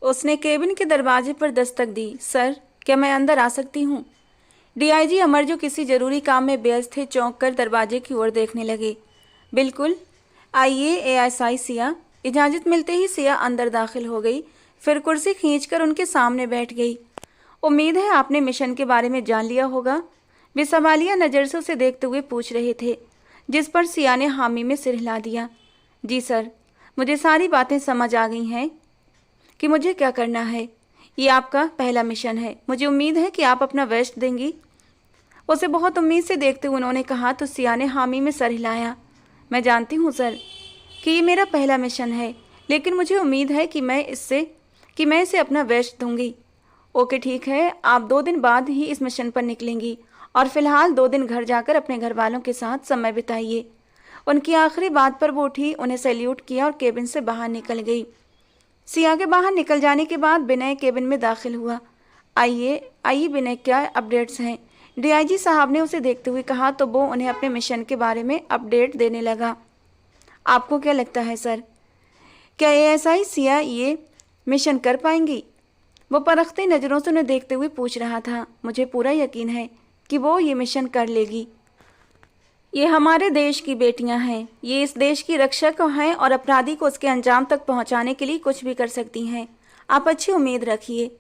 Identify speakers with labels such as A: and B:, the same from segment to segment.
A: उसने केबिन के दरवाजे पर दस्तक दी। सर, क्या मैं अंदर आ सकती हूँ? डीआईजी अमर, जो किसी जरूरी काम में व्यस्त थे, चौंक कर दरवाजे की ओर देखने लगे। बिल्कुल, आइए एएसआई सिया। इजाज़त मिलते ही सिया अंदर दाखिल हो गई, फिर कुर्सी खींचकर उनके सामने बैठ गई। उम्मीद है आपने मिशन के बारे में जान लिया होगा, वे सवालिया नज़र से उसे देखते हुए पूछ रहे थे, जिस पर सिया ने हामी में सिर हिला दिया। जी सर, मुझे सारी बातें समझ आ गई हैं कि मुझे क्या करना है। ये आपका पहला मिशन है, मुझे उम्मीद है कि आप अपना बेस्ट देंगी। उसे बहुत उम्मीद से देखते हुए उन्होंने कहा तो सिया ने हामी में सर हिलाया। मैं जानती हूँ सर कि ये मेरा पहला मिशन है, लेकिन मुझे उम्मीद है कि मैं इसे अपना बेस्ट दूंगी। ओके ठीक है, आप 2 दिन बाद ही इस मिशन पर निकलेंगी और फिलहाल 2 दिन घर जाकर अपने घर वालों के साथ समय बिताइए। उनकी आखिरी बात पर वो उठी, उन्हें सैल्यूट किया और केबिन से बाहर निकल गई। सिया के बाहर निकल जाने के बाद विनय केबिन में दाखिल हुआ। आइए आइए विनय, क्या अपडेट्स हैं? डीआईजी साहब ने उसे देखते हुए कहा तो वो उन्हें अपने मिशन के बारे में अपडेट देने लगा। आपको क्या लगता है सर, क्या एएसआई सिया ये मिशन कर पाएंगी? वो परखती नज़रों से उन्हें देखते हुए पूछ रहा था। मुझे पूरा यकीन है कि वो ये मिशन कर लेगी। ये हमारे देश की बेटियां हैं, ये इस देश की रक्षक हैं और अपराधी को उसके अंजाम तक पहुंचाने के लिए कुछ भी कर सकती हैं। आप अच्छी उम्मीद रखिए।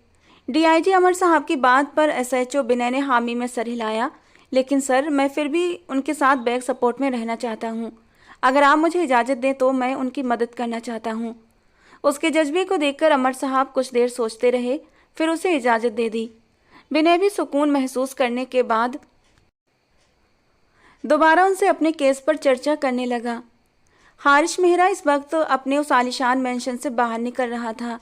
A: डीआईजी अमर साहब की बात पर एसएचओ विनय ने हामी में सर हिलाया। लेकिन सर, मैं फिर भी उनके साथ बैक सपोर्ट में रहना चाहता हूँ। अगर आप मुझे इजाज़त दें तो मैं उनकी मदद करना चाहता हूँ। उसके जज्बे को देखकर अमर साहब कुछ देर सोचते रहे, फिर उसे इजाज़त दे दी। विनय भी सुकून महसूस करने के बाद दोबारा उनसे अपने केस पर चर्चा करने लगा। हारिश मेहरा इस वक्त अपने उस आलिशान मेंशन से बाहर निकल रहा था।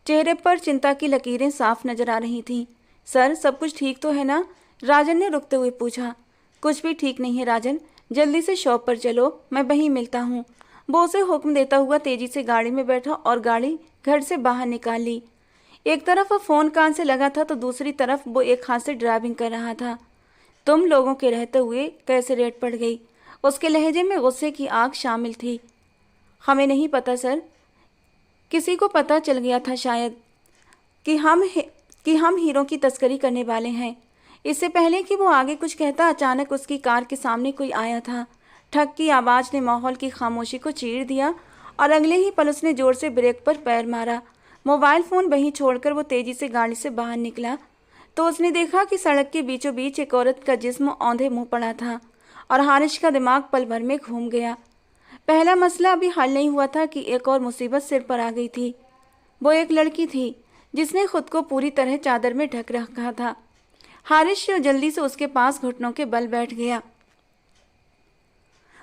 A: चेहरे पर चिंता की लकीरें साफ नजर आ रही थीं। सर, सब कुछ ठीक तो है ना? राजन ने रुकते हुए पूछा। कुछ भी ठीक नहीं है राजन, जल्दी से शॉप पर चलो, मैं वहीं मिलता हूँ। वो उसे हुक्म देता हुआ तेजी से गाड़ी में बैठा और गाड़ी घर से बाहर निकाल ली। एक तरफ वो फ़ोन कान से लगा था तो दूसरी तरफ वो एक हाथ से ड्राइविंग कर रहा था। तुम लोगों के रहते हुए कैसे रेड पड़ गई? उसके लहजे में गुस्से की आग शामिल थी। हमें नहीं पता सर, किसी को पता चल गया था शायद कि हम हीरो की तस्करी करने वाले हैं। इससे पहले कि वो आगे कुछ कहता, अचानक उसकी कार के सामने कोई आया था। ठक की आवाज़ ने माहौल की खामोशी को चीर दिया और अगले ही पल उसने जोर से ब्रेक पर पैर मारा। मोबाइल फ़ोन वहीं छोड़कर वो तेज़ी से गाड़ी से बाहर निकला तो उसने देखा कि सड़क के बीचों बीच एक औरत का जिस्म औंधे मुंह पड़ा था और हारिश का दिमाग पल भर में घूम गया। पहला मसला अभी हल नहीं हुआ था कि एक और मुसीबत सिर पर आ गई थी। वो एक लड़की थी जिसने खुद को पूरी तरह चादर में ढक रखा था। हारिश जल्दी से उसके पास घुटनों के बल बैठ गया।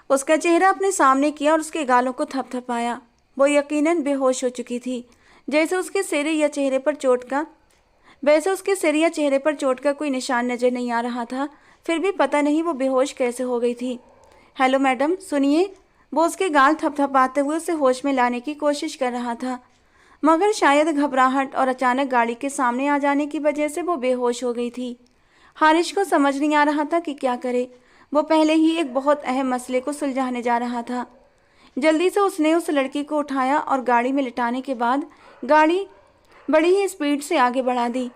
A: उसका चेहरा अपने सामने किया और उसके गालों को थपथपाया। वो यकीनन बेहोश हो चुकी थी। जैसे उसके सिर या चेहरे पर चोट का कोई निशान नजर नहीं आ रहा था। फिर भी पता नहीं वो बेहोश कैसे हो गई थी। हेलो मैडम, सुनिए। वो उसके गाल थपथपाते हुए उसे होश में लाने की कोशिश कर रहा था, मगर शायद घबराहट और अचानक गाड़ी के सामने आ जाने की वजह से वो बेहोश हो गई थी। हारिश को समझ नहीं आ रहा था कि क्या करे। वो पहले ही एक बहुत अहम मसले को सुलझाने जा रहा था। जल्दी से उसने उस लड़की को उठाया और गाड़ी में लिटाने के बाद गाड़ी बड़ी ही स्पीड से आगे बढ़ा दी।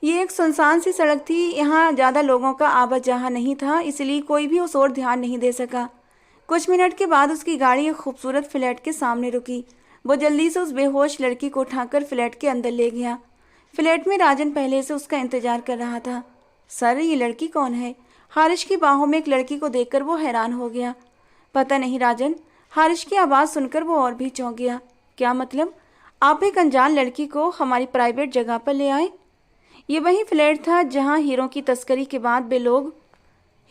A: ये एक सुनसान सी सड़क थी, यहाँ ज़्यादा लोगों का आवाजाही नहीं था, इसलिए कोई भी उस ओर ध्यान नहीं दे सका। कुछ मिनट के बाद उसकी गाड़ी एक खूबसूरत फ्लैट के सामने रुकी। वो जल्दी से उस बेहोश लड़की को उठाकर फ्लैट के अंदर ले गया। फ्लैट में राजन पहले से उसका इंतजार कर रहा था। सर, ये लड़की कौन है? हारिश की बाहों में एक लड़की को देखकर वो हैरान हो गया। पता नहीं राजन। हारिश की आवाज़ सुनकर वो और भी चौंक गया। क्या मतलब? आप एक अनजान लड़की को हमारी प्राइवेट जगह पर ले आए? ये वही फ्लैट था जहां हीरों की तस्करी के बाद वे लोग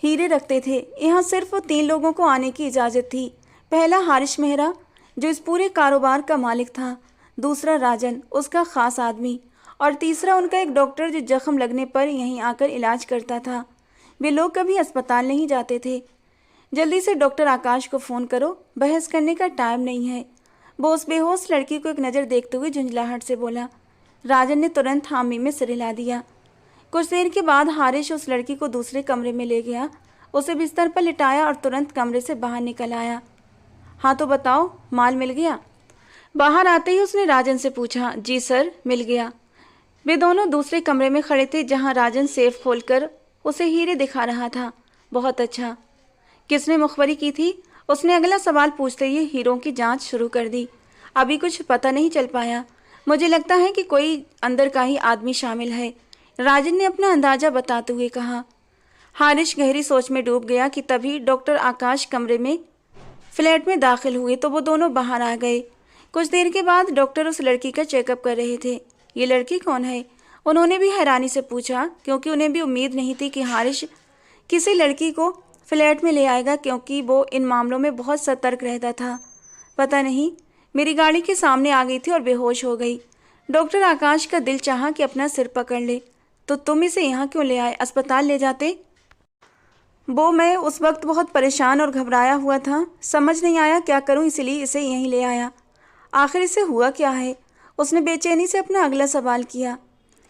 A: हीरे रखते थे। यहाँ सिर्फ 3 लोगों को आने की इजाज़त थी। पहला हारिश मेहरा, जो इस पूरे कारोबार का मालिक था। दूसरा राजन, उसका ख़ास आदमी। और तीसरा उनका एक डॉक्टर जो जख्म लगने पर यहीं आकर इलाज करता था। वे लोग कभी अस्पताल नहीं जाते थे। जल्दी से डॉक्टर आकाश को फ़ोन करो, बहस करने का टाइम नहीं है। वो उस बेहोश लड़की को एक नज़र देखते हुए झुंझलाहट से बोला। राजन ने तुरंत हामी में सिर हिला दिया। कुछ देर के बाद हारिश उस लड़की को दूसरे कमरे में ले गया, उसे बिस्तर पर लिटाया और तुरंत कमरे से बाहर निकल आया। हाँ तो बताओ, माल मिल गया? बाहर आते ही उसने राजन से पूछा, जी सर, मिल गया। वे दोनों दूसरे कमरे में खड़े थे जहां राजन सेफ खोलकर उसे हीरे दिखा रहा था। बहुत अच्छा। किसने मुखबरी की थी? उसने अगला सवाल पूछते ही हीरों की जांच शुरू कर दी। अभी कुछ पता नहीं चल पाया। मुझे लगता है कि कोई अंदर का ही आदमी शामिल है, राजन ने अपना अंदाजा बताते हुए कहा। हारिश गहरी सोच में डूब गया कि तभी डॉक्टर आकाश कमरे में फ्लैट में दाखिल हुए तो वो दोनों बाहर आ गए। कुछ देर के बाद डॉक्टर उस लड़की का चेकअप कर रहे थे। ये लड़की कौन है? उन्होंने भी हैरानी से पूछा, क्योंकि उन्हें भी उम्मीद नहीं थी कि हारिश किसी लड़की को फ्लैट में ले आएगा, क्योंकि वो इन मामलों में बहुत सतर्क रहता था। पता नहीं, मेरी गाड़ी के सामने आ गई थी और बेहोश हो गई। डॉक्टर आकाश का दिल चाहा कि अपना सिर पकड़ ले। तो तुम इसे यहाँ क्यों ले आए? अस्पताल ले जाते। वो मैं उस वक्त बहुत परेशान और घबराया हुआ था, समझ नहीं आया क्या करूं, इसलिए इसे यहीं ले आया। आखिर इसे हुआ क्या है? उसने बेचैनी से अपना अगला सवाल किया।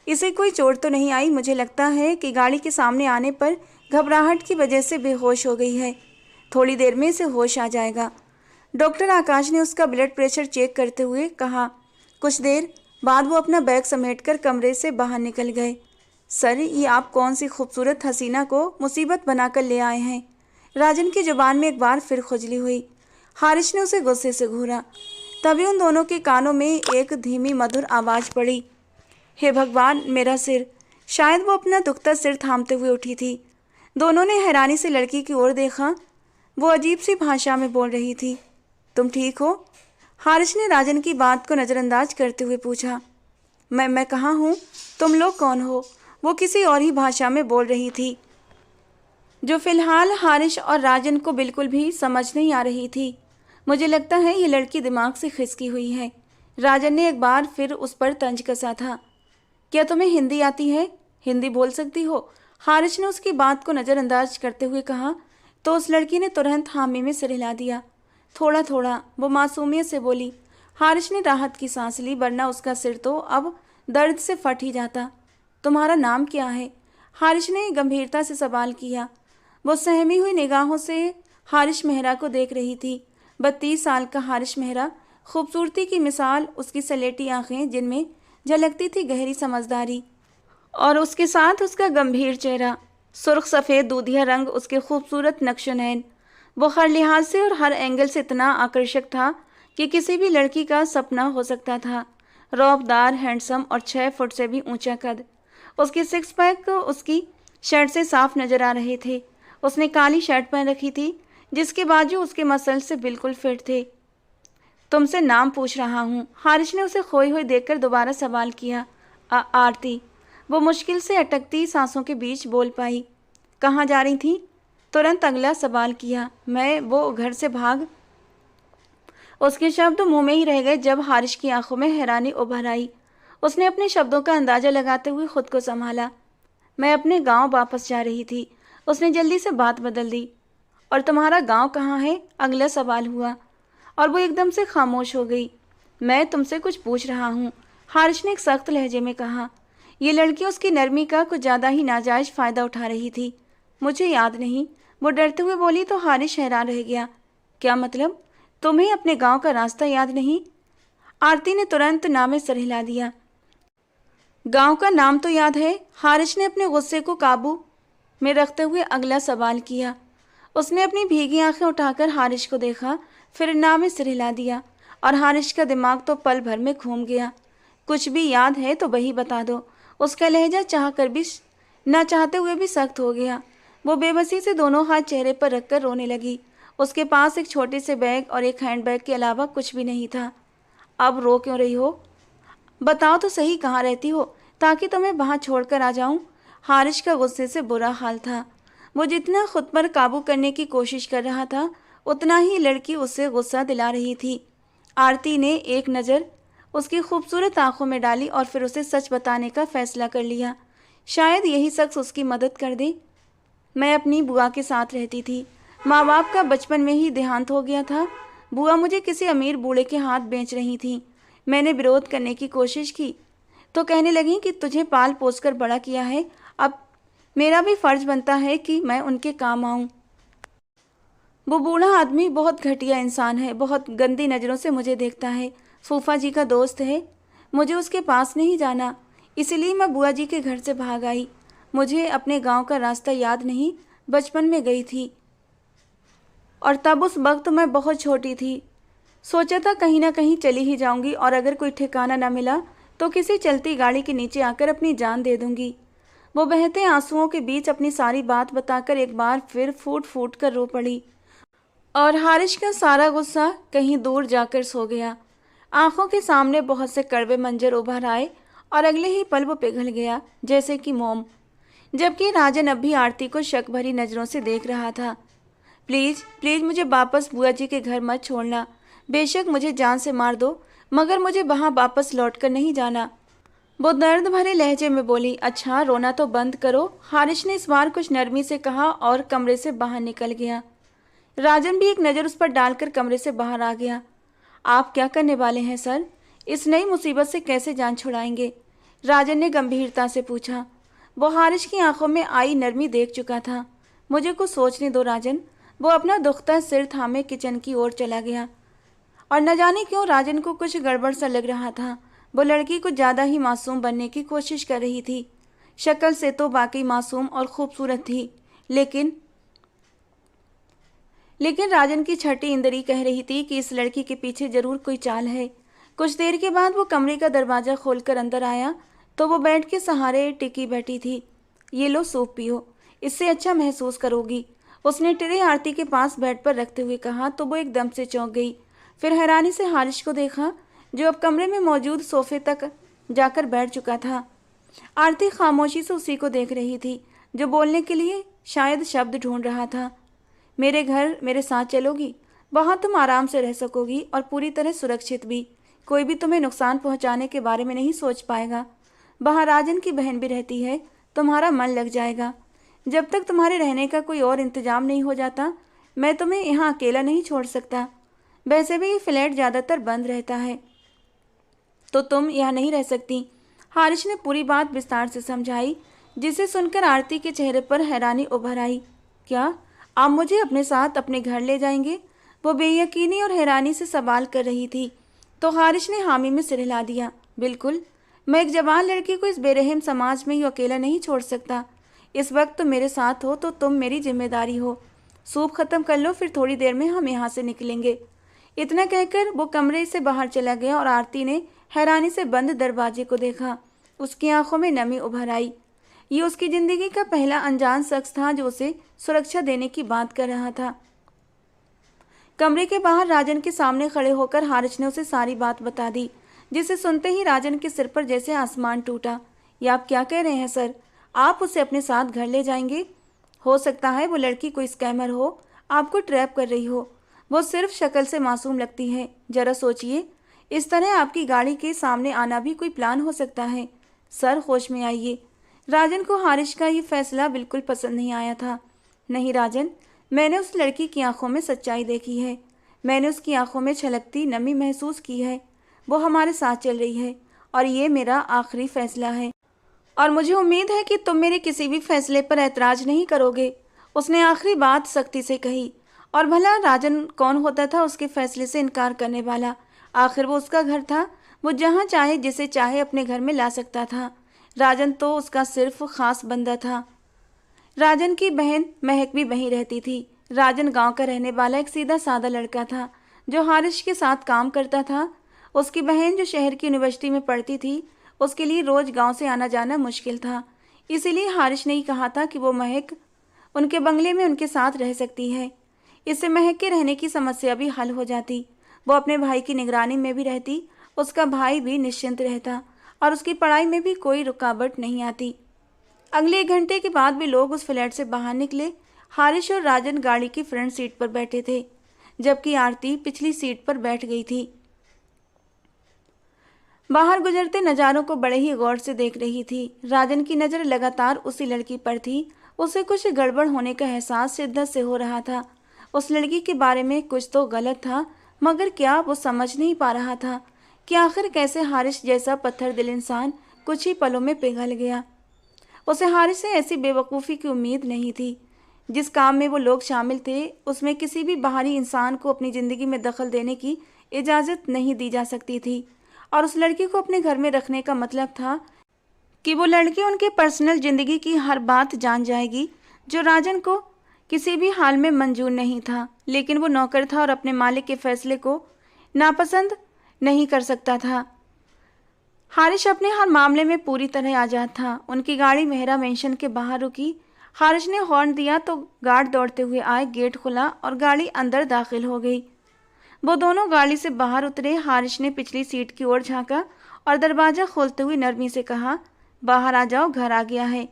A: इसे कोई चोट तो नहीं आई? मुझे लगता है कि गाड़ी के सामने आने पर घबराहट की वजह से बेहोश हो गई है। थोड़ी देर में इसे होश आ जाएगा। डॉक्टर आकाश ने उसका ब्लड प्रेशर चेक करते हुए कहा। कुछ देर बाद वो अपना बैग समेटकर कमरे से बाहर निकल गए। सर, ये आप कौन सी खूबसूरत हसीना को मुसीबत बनाकर ले आए हैं? राजन की जुबान में एक बार फिर खुजली हुई। हारिश ने उसे गुस्से से घूरा। तभी उन दोनों के कानों में एक धीमी मधुर आवाज़ पड़ी। हे भगवान, मेरा सिर। शायद वो अपना दुखता सिर थामते हुए उठी थी। दोनों ने हैरानी से लड़की की ओर देखा। वो अजीब सी भाषा में बोल रही थी। तुम ठीक हो? हारिश ने राजन की बात को नज़रअंदाज करते हुए पूछा। मैं कहाँ हूँ? तुम लोग कौन हो? वो किसी और ही भाषा में बोल रही थी, जो फिलहाल हारिश और राजन को बिल्कुल भी समझ नहीं आ रही थी। मुझे लगता है ये लड़की दिमाग से खिसकी हुई है। राजन ने एक बार फिर उस पर तंज कसा था। क्या तुम्हें हिंदी आती है? हिंदी बोल सकती हो? हारिश ने उसकी बात को नज़रअंदाज करते हुए कहा। तो उस लड़की ने तुरंत हामी में सिर हिला दिया। थोड़ा थोड़ा, वो मासूमियत से बोली। हारिश ने राहत की सांस ली, वरना उसका सिर तो अब दर्द से फट ही जाता। तुम्हारा नाम क्या है? हारिश ने गंभीरता से सवाल किया। वो सहमी हुई निगाहों से हारिश मेहरा को देख रही थी। 32 साल का हारिश मेहरा, खूबसूरती की मिसाल, उसकी सलेटी आंखें जिनमें झलकती थी गहरी समझदारी, और उसके साथ उसका गंभीर चेहरा, सुर्ख सफ़ेद दूधिया रंग, उसके खूबसूरत नक्श-ओ-नैन। वो हर लिहाज से और हर एंगल से इतना आकर्षक था कि किसी भी लड़की का सपना हो सकता था। रौबदार, हैंडसम और 6 फुट से भी ऊंचा कद। उसके सिक्स पैक उसकी शर्ट से साफ नजर आ रहे थे। उसने काली शर्ट पहन रखी थी, जिसके बाजू उसके मसल से बिल्कुल फिट थे। तुमसे नाम पूछ रहा हूँ। हारिश ने उसे खोई हुई देखकर दोबारा सवाल किया। आरती। वो मुश्किल से अटकती सांसों के बीच बोल पाई। कहाँ जा रही थी? तुरंत अगला सवाल किया। वो घर से भाग। उसके शब्द मुंह में ही रह गए जब हारिश की आंखों में हैरानी उभर आई। उसने अपने शब्दों का अंदाजा लगाते हुए खुद को संभाला। मैं अपने गांव वापस जा रही थी। उसने जल्दी से बात बदल दी। और तुम्हारा गांव कहाँ है? अगला सवाल हुआ, और वो एकदम से खामोश हो गई। मैं तुमसे कुछ पूछ रहा हूँ, हारिश ने एक सख्त लहजे में कहा। ये लड़की उसकी नरमी का कुछ ज़्यादा ही नाजायज फ़ायदा उठा रही थी। मुझे याद नहीं, वो डरते हुए बोली। तो हारिश हैरान रह गया। क्या मतलब? तुम्हें अपने गांव का रास्ता याद नहीं? आरती ने तुरंत नामे सर हिला दिया। गांव का नाम तो याद है। हारिश ने अपने गुस्से को काबू में रखते हुए अगला सवाल किया। उसने अपनी भीगी आंखें उठाकर हारिश को देखा, फिर नामे सिर हिला दिया, और हारिश का दिमाग तो पल भर में घूम गया। कुछ भी याद है तो वही बता दो। उसका लहजा चाहकर भी ना चाहते हुए भी सख्त हो गया। वो बेबसी से दोनों हाथ चेहरे पर रखकर रोने लगी। उसके पास एक छोटे से बैग और एक हैंडबैग के अलावा कुछ भी नहीं था। अब रो क्यों रही हो? बताओ तो सही, कहाँ रहती हो, ताकि तुम्हें वहाँ छोड़कर आ जाऊँ। हारिश का गुस्से से बुरा हाल था। वो जितना खुद पर काबू करने की कोशिश कर रहा था, उतना ही लड़की उससे गुस्सा दिला रही थी। आरती ने एक नज़र उसकी खूबसूरत आंखों में डाली और फिर उसे सच बताने का फैसला कर लिया। शायद यही शख्स उसकी मदद कर दे। मैं अपनी बुआ के साथ रहती थी। माँ बाप का बचपन में ही देहांत हो गया था। बुआ मुझे किसी अमीर बूढ़े के हाथ बेच रही थी। मैंने विरोध करने की कोशिश की तो कहने लगी कि तुझे पाल पोस कर बड़ा किया है, अब मेरा भी फर्ज बनता है कि मैं उनके काम आऊँ। वो बूढ़ा आदमी बहुत घटिया इंसान है, बहुत गंदी नज़रों से मुझे देखता है। फूफा जी का दोस्त है, मुझे उसके पास नहीं जाना, इसलिए मैं बुआ जी के घर से भाग आई। मुझे अपने गांव का रास्ता याद नहीं, बचपन में गई थी और तब उस वक्त मैं बहुत छोटी थी। सोचा था कहीं ना कहीं चली ही जाऊंगी और अगर कोई ठिकाना न मिला तो किसी चलती गाड़ी के नीचे आकर अपनी जान दे दूंगी। वो बहते आंसुओं के बीच अपनी सारी बात बताकर एक बार फिर फूट फूट कर रो पड़ी और हारिश का सारा गुस्सा कहीं दूर जाकर सो गया। आंखों के सामने बहुत से कड़वे मंजर उभर आए और अगले ही पल वो पिघल गया जैसे कि मोम, जबकि राजन अब भी आरती को शक भरी नज़रों से देख रहा था। प्लीज़ प्लीज़ मुझे वापस बुआ जी के घर मत छोड़ना, बेशक मुझे जान से मार दो, मगर मुझे वहाँ वापस लौट कर नहीं जाना। वो दर्द भरे लहजे में बोली। अच्छा रोना तो बंद करो, हारिश ने इस बार कुछ नरमी से कहा और कमरे से बाहर निकल गया। राजन भी एक नज़र उस पर डालकर कमरे से बाहर आ गया। आप क्या करने वाले हैं सर? इस नई मुसीबत से कैसे जान छुड़ाएंगे? राजन ने गंभीरता से पूछा। वो हारिश की आंखों में आई नरमी देख चुका था। मुझे कुछ सोचने दो राजन। वो अपना दुखता सिर थामे किचन की ओर चला गया और न जाने क्यों राजन को कुछ गड़बड़ सा लग रहा था। वो लड़की कुछ ज़्यादा ही मासूम बनने की कोशिश कर रही थी। शक्ल से तो वाकई मासूम और खूबसूरत थी, लेकिन राजन की छठी इंद्री कह रही थी कि इस लड़की के पीछे जरूर कोई चाल है। कुछ देर के बाद वो कमरे का दरवाज़ा खोलकर अंदर आया तो वो बेड के सहारे टिकी बैठी थी। ये लो सूप पियो, इससे अच्छा महसूस करोगी, उसने ट्रे आरती के पास बेड पर रखते हुए कहा तो वो एकदम से चौंक गई। फिर हैरानी से हारिश को देखा जो अब कमरे में मौजूद सोफे तक जाकर बैठ चुका था। आरती खामोशी से उसी को देख रही थी जो बोलने के लिए शायद शब्द ढूंढ रहा था। मेरे घर मेरे साथ चलोगी, वहाँ तुम आराम से रह सकोगी और पूरी तरह सुरक्षित भी। कोई भी तुम्हें नुकसान पहुँचाने के बारे में नहीं सोच पाएगा। वहाँ राजन की बहन भी रहती है, तुम्हारा मन लग जाएगा। जब तक तुम्हारे रहने का कोई और इंतजाम नहीं हो जाता मैं तुम्हें यहाँ अकेला नहीं छोड़ सकता। वैसे भी ये फ्लैट ज़्यादातर बंद रहता है तो तुम यहाँ नहीं रह सकती। हारिश ने पूरी बात विस्तार से समझाई, जिसे सुनकर आरती के चेहरे पर हैरानी उभर आई। क्या आप मुझे अपने साथ अपने घर ले जाएंगे? वो बेयकीनी और हैरानी से सवाल कर रही थी तो हारिश ने हामी में सिर हिला दिया। बिल्कुल, मैं एक जवान लड़की को इस बेरहम समाज में यूँ अकेला नहीं छोड़ सकता। इस वक्त तुम मेरे साथ हो तो तुम मेरी जिम्मेदारी हो। सूप खत्म कर लो, फिर थोड़ी देर में हम यहाँ से निकलेंगे। इतना कहकर वो कमरे से बाहर चला गया और आरती ने हैरानी से बंद दरवाजे को देखा। उसकी आंखों में नमी उभर आई। ये उसकी जिंदगी का पहला अनजान शख्स था जो उसे सुरक्षा देने की बात कर रहा था। कमरे के बाहर राजन के सामने खड़े होकर हारिश ने उसे सारी बात बता दी, जिसे सुनते ही राजन के सिर पर जैसे आसमान टूटा। ये आप क्या कह रहे हैं सर? आप उसे अपने साथ घर ले जाएंगे? हो सकता है वो लड़की कोई स्कैमर हो, आपको ट्रैप कर रही हो। वो सिर्फ शक्ल से मासूम लगती है। जरा सोचिए, इस तरह आपकी गाड़ी के सामने आना भी कोई प्लान हो सकता है। सर होश में आइए। राजन को हारिश का ये फैसला बिल्कुल पसंद नहीं आया था। नहीं राजन, मैंने उस लड़की की आंखों में सच्चाई देखी है। मैंने उसकी आंखों में छलकती नमी महसूस की है। वो हमारे साथ चल रही है और ये मेरा आखिरी फैसला है और मुझे उम्मीद है कि तुम मेरे किसी भी फैसले पर ऐतराज़ नहीं करोगे। उसने आखिरी बात सख्ती से कही। और भला राजन कौन होता था उसके फैसले से इनकार करने वाला? आखिर वो उसका घर था, वो जहाँ चाहे जिसे चाहे अपने घर में ला सकता था। राजन तो उसका सिर्फ खास बंदा था। राजन की बहन महक भी वहीं रहती थी। राजन गांव का रहने वाला एक सीधा साधा लड़का था जो हारिश के साथ काम करता था। उसकी बहन जो शहर की यूनिवर्सिटी में पढ़ती थी, उसके लिए रोज गांव से आना जाना मुश्किल था। इसीलिए हारिश ने ही कहा था कि वो महक उनके बंगले में उनके साथ रह सकती है। इससे महक के रहने की समस्या भी हल हो जाती। वो अपने भाई की निगरानी में भी रहती, उसका भाई भी निश्चिंत रहता और उसकी पढ़ाई में भी कोई रुकावट नहीं आती। अगले 1 घंटे के बाद भी लोग उस फ्लैट से बाहर निकले। हारिश और राजन गाड़ी की फ्रंट सीट पर बैठे थे, जबकि आरती पिछली सीट पर बैठ गई थी। बाहर गुजरते नज़ारों को बड़े ही गौर से देख रही थी। राजन की नज़र लगातार उसी लड़की पर थी। उसे कुछ गड़बड़ होने का एहसास शिद्दत से हो रहा था। उस लड़की के बारे में कुछ तो गलत था, मगर क्या वो समझ नहीं पा रहा था कि आखिर कैसे हारिश जैसा पत्थर दिल इंसान कुछ ही पलों में पिघल गया। उसे हारिश से ऐसी बेवकूफ़ी की उम्मीद नहीं थी। जिस काम में वो लोग शामिल थे उसमें किसी भी बाहरी इंसान को अपनी ज़िंदगी में दखल देने की इजाज़त नहीं दी जा सकती थी। और उस लड़की को अपने घर में रखने का मतलब था कि वो लड़की उनके पर्सनल ज़िंदगी की हर बात जान जाएगी, जो राजन को किसी भी हाल में मंजूर नहीं था। लेकिन वो नौकर था और अपने मालिक के फैसले को नापसंद नहीं कर सकता था। हारिश अपने हर मामले में पूरी तरह आज़ाद था। उनकी गाड़ी मेहरा मेंशन के बाहर रुकी। हारिश ने हॉर्न दिया तो गार्ड दौड़ते हुए आए, गेट खुला और गाड़ी अंदर दाखिल हो गई। वो दोनों गाड़ी से बाहर उतरे। हारिश ने पिछली सीट की ओर झांका और दरवाज़ा खोलते हुए नरमी से कहा, बाहर आ जाओ, घर आ गया है।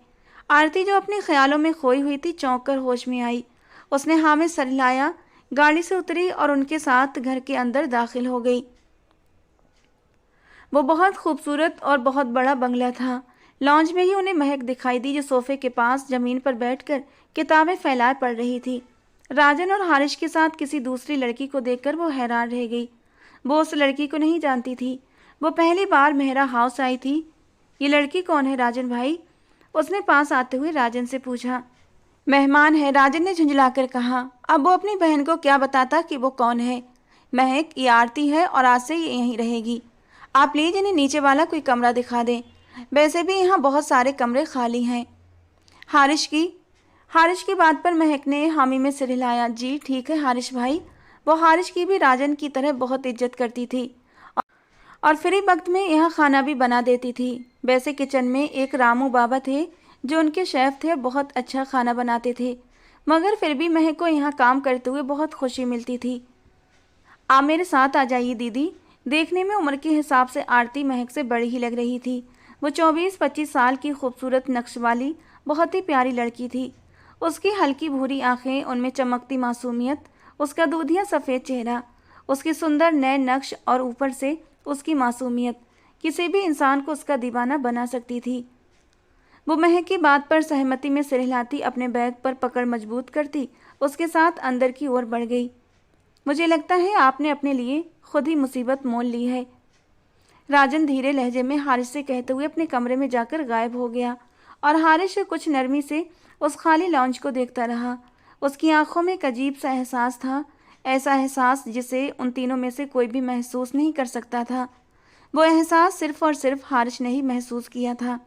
A: आरती, जो अपने ख्यालों में खोई हुई थी, चौंक कर होश में आई। उसने हाँ में सर हिलाया, गाड़ी से उतरी और उनके साथ घर के अंदर दाखिल हो गई। वो बहुत खूबसूरत और बहुत बड़ा बंगला था। लॉन्ज में ही उन्हें महक दिखाई दी, जो सोफे के पास ज़मीन पर बैठकर किताबें फैलाए पढ़ रही थी। राजन और हारिश के साथ किसी दूसरी लड़की को देखकर वो हैरान रह गई। वो उस लड़की को नहीं जानती थी। वो पहली बार मेहरा हाउस आई थी। ये लड़की कौन है राजन भाई? उसने पास आते हुए राजन से पूछा। मेहमान है, राजन ने झुंझलाकर कहा। अब वो अपनी बहन को क्या बताता कि वो कौन है। महक, ये आरती है और आज से ये यहीं रहेगी। आप प्लीज इन्हें नीचे वाला कोई कमरा दिखा दें। वैसे भी यहाँ बहुत सारे कमरे खाली हैं। हारिश की बात पर महक ने हामी में सिर हिलाया। जी ठीक है हारिश भाई। वो हारिश की भी राजन की तरह बहुत इज्जत करती थी और फ्री वक्त में यहाँ खाना भी बना देती थी। वैसे किचन में एक रामू बाबा थे जो उनके शेफ थे और बहुत अच्छा खाना बनाते थे, मगर फिर भी महक को यहाँ काम करते हुए बहुत खुशी मिलती थी। आप मेरे साथ आ जाइए दीदी। देखने में उम्र के हिसाब से आरती महक से बड़ी ही लग रही थी। वो 24-25 साल की खूबसूरत नक्श वाली बहुत ही प्यारी लड़की थी। उसकी हल्की भूरी आंखें, उनमें चमकती मासूमियत, उसका दूधिया सफ़ेद चेहरा, उसके सुंदर नए नक्श और ऊपर से उसकी मासूमियत किसी भी इंसान को उसका दीवाना बना सकती थी। वो महक की बात पर सहमति में सिर हिलाती, अपने बैग पर पकड़ मजबूत करती, उसके साथ अंदर की ओर बढ़ गई। मुझे लगता है आपने अपने लिए खुद ही मुसीबत मोल ली है, राजन धीरे लहजे में हारिश से कहते हुए अपने कमरे में जाकर गायब हो गया। और हारिश कुछ नरमी से उस खाली लॉन्च को देखता रहा। उसकी आंखों में एक अजीब सा एहसास था, ऐसा एहसास जिसे उन तीनों में से कोई भी महसूस नहीं कर सकता था। वो एहसास सिर्फ और सिर्फ हारिश ने ही महसूस किया था।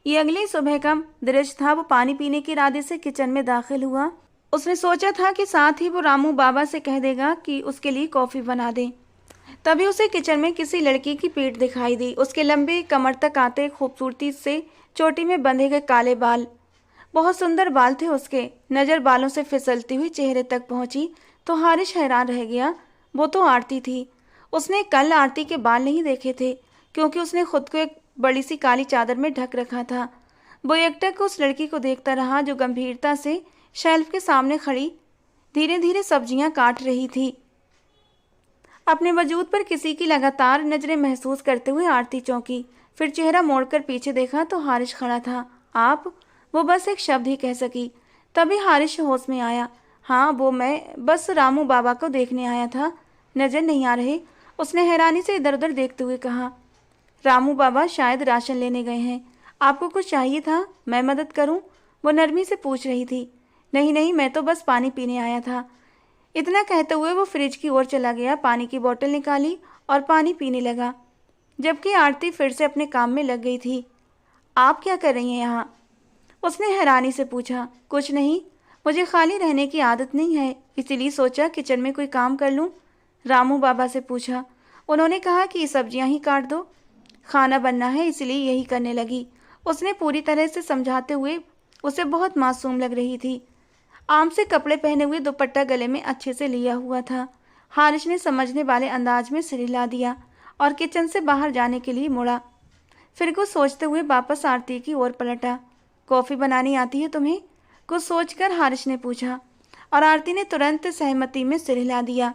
A: ये अगली सुबह का दृश्य था। वो पानी पीने के इरादे से किचन में दाखिल हुआ। उसने सोचा था कि साथ ही वो रामू बाबा से कह देगा कि उसके लिए कॉफ़ी बना दें। तभी उसे किचन में किसी लड़की की पीठ दिखाई दी। उसके लंबे कमर तक आते खूबसूरती से चोटी में बंधे गए काले बाल, बहुत सुंदर बाल थे उसके। नज़र बालों से फिसलती हुई चेहरे तक पहुंची तो हारिश हैरान रह गया। वो तो आरती थी। उसने कल आरती के बाल नहीं देखे थे, क्योंकि उसने खुद को एक बड़ी सी काली चादर में ढक रखा था। वो एकटक उस लड़की को देखता रहा जो गंभीरता से शेल्फ के सामने खड़ी धीरे धीरे सब्जियां काट रही थी। अपने वजूद पर किसी की लगातार नजरें महसूस करते हुए आरती चौंकी। फिर चेहरा मोड़कर पीछे देखा तो हारिश खड़ा था। आप? वो बस एक शब्द ही कह सकी। तभी हारिश होश में आया। हाँ, वो मैं बस रामू बाबा को देखने आया था। नजर नहीं आ रहे? उसने हैरानी से इधर उधर देखते हुए कहा। रामू बाबा शायद राशन लेने गए हैं। आपको कुछ चाहिए था? मैं मदद करूं? वो नरमी से पूछ रही थी। नहीं नहीं, मैं तो बस पानी पीने आया था। इतना कहते हुए वो फ्रिज की ओर चला गया, पानी की बोतल निकाली और पानी पीने लगा, जबकि आरती फिर से अपने काम में लग गई थी। आप क्या कर रही हैं यहाँ? उसने हैरानी से पूछा। कुछ नहीं, मुझे खाली रहने की आदत नहीं है, इसीलिए सोचा किचन में कोई काम कर लूँ। रामू बाबा से पूछा। उन्होंने कहा कि सब्जियाँ ही काट दो, खाना बनना है, इसलिए यही करने लगी। उसने पूरी तरह से समझाते हुए उसे बहुत मासूम लग रही थी। आम से कपड़े पहने हुए, दुपट्टा गले में अच्छे से लिया हुआ था। हारिश ने समझने वाले अंदाज में सिर हिला दिया और किचन से बाहर जाने के लिए मुड़ा। फिर कुछ सोचते हुए वापस आरती की ओर पलटा। कॉफ़ी बनानी आती है तुम्हें? कुछ सोचकर हारिश ने पूछा और आरती ने तुरंत सहमति में सिर हिला दिया।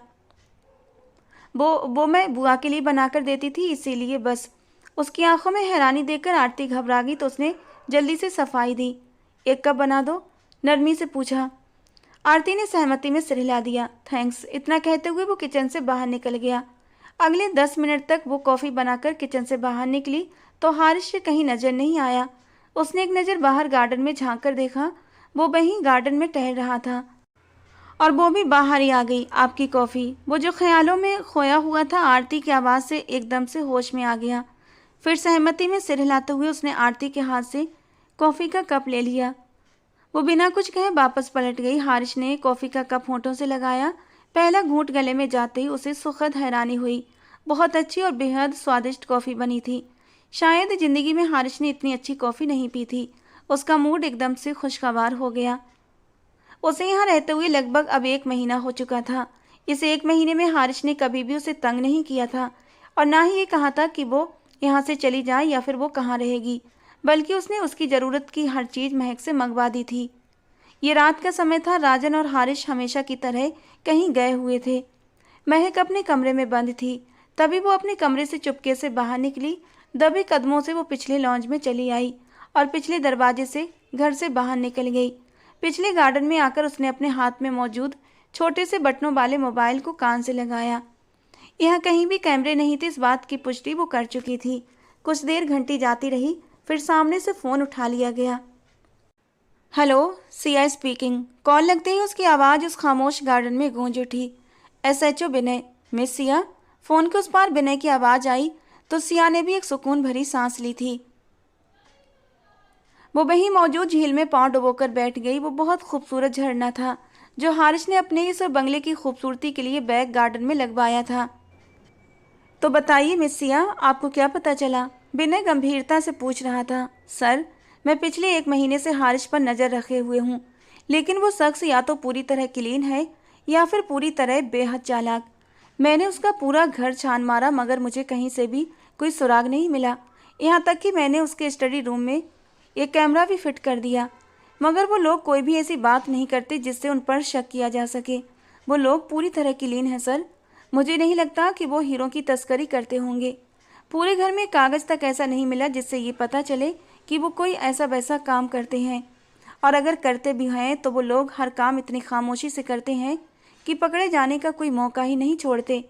A: वो मैं बुआ के लिए बनाकर देती थी, इसीलिए बस। उसकी आंखों में हैरानी देखकर आरती घबरा गई तो उसने जल्दी से सफाई दी। एक कप बना दो, नरमी से पूछा। आरती ने सहमति में सिर हिला दिया। थैंक्स। इतना कहते हुए वो किचन से बाहर निकल गया। अगले 10 मिनट तक वो कॉफ़ी बनाकर किचन से बाहर निकली तो हारिश से कहीं नजर नहीं आया। उसने एक नज़र बाहर गार्डन में झांक कर देखा। वो वहीं गार्डन में टहल रहा था और वो भी बाहर ही आ गई। आपकी कॉफ़ी। वो जो ख्यालों में खोया हुआ था आरती की आवाज़ से एकदम से होश में आ गया। फिर सहमति में सिर हिलाते हुए उसने आरती के हाथ से कॉफ़ी का कप ले लिया। वो बिना कुछ कहे वापस पलट गई। हारिश ने कॉफ़ी का कप होठों से लगाया। पहला घूंट गले में जाते ही उसे सुखद हैरानी हुई। बहुत अच्छी और बेहद स्वादिष्ट कॉफ़ी बनी थी। शायद ज़िंदगी में हारिश ने इतनी अच्छी कॉफ़ी नहीं पी थी। उसका मूड एकदम से खुशगवार हो गया। उसे यहाँ रहते हुए लगभग अब 1 महीना हो चुका था। इस 1 महीने में हारिश ने कभी भी उसे तंग नहीं किया था और ना ही ये कहा था कि वो यहाँ से चली जाए या फिर वो कहाँ रहेगी, बल्कि उसने उसकी ज़रूरत की हर चीज़ महक से मंगवा दी थी। ये रात का समय था। राजन और हारिश हमेशा की तरह कहीं गए हुए थे। महक अपने कमरे में बंद थी। तभी वो अपने कमरे से चुपके से बाहर निकली। दबे कदमों से वो पिछले लॉन्ज में चली आई और पिछले दरवाजे से घर से बाहर निकल गई। पिछले गार्डन में आकर उसने अपने हाथ में मौजूद छोटे से बटनों वाले मोबाइल को कान से लगाया। यहाँ कहीं भी कैमरे नहीं थे, इस बात की पुष्टि वो कर चुकी थी। कुछ देर घंटी जाती रही, फिर सामने से फ़ोन उठा लिया गया। Hello, Siya speaking. कॉल लगते ही उसकी आवाज़ उस खामोश गार्डन में गूंज उठी। एसएचओ विनय। मिस सिया। फ़ोन के उस पार विनय की आवाज़ आई तो सिया ने भी एक सुकून भरी सांस ली थी। वो वहीं मौजूद झील में पांव डुबोकर बैठ गई। वो बहुत खूबसूरत झरना था जो हारिश ने अपने इस बंगले की खूबसूरती के लिए बैक गार्डन में लगवाया था। तो बताइए मिस सिया, आपको क्या पता चला? विनय गंभीरता से पूछ रहा था। सर, मैं पिछले 1 महीने से हारिश पर नज़र रखे हुए हूँ, लेकिन वो शख्स या तो पूरी तरह क्लीन है या फिर पूरी तरह बेहद चालाक। मैंने उसका पूरा घर छान मारा मगर मुझे कहीं से भी कोई सुराग नहीं मिला। यहाँ तक कि मैंने उसके स्टडी रूम में एक कैमरा भी फिट कर दिया, मगर वो लोग कोई भी ऐसी बात नहीं करते जिससे उन पर शक किया जा सके। वो लोग पूरी तरह क्लीन हैं सर। मुझे नहीं लगता कि वो हीरों की तस्करी करते होंगे। पूरे घर में कागज़ तक ऐसा नहीं मिला जिससे ये पता चले कि वो कोई ऐसा वैसा काम करते हैं, और अगर करते भी हैं तो वो लोग हर काम इतनी खामोशी से करते हैं कि पकड़े जाने का कोई मौका ही नहीं छोड़ते।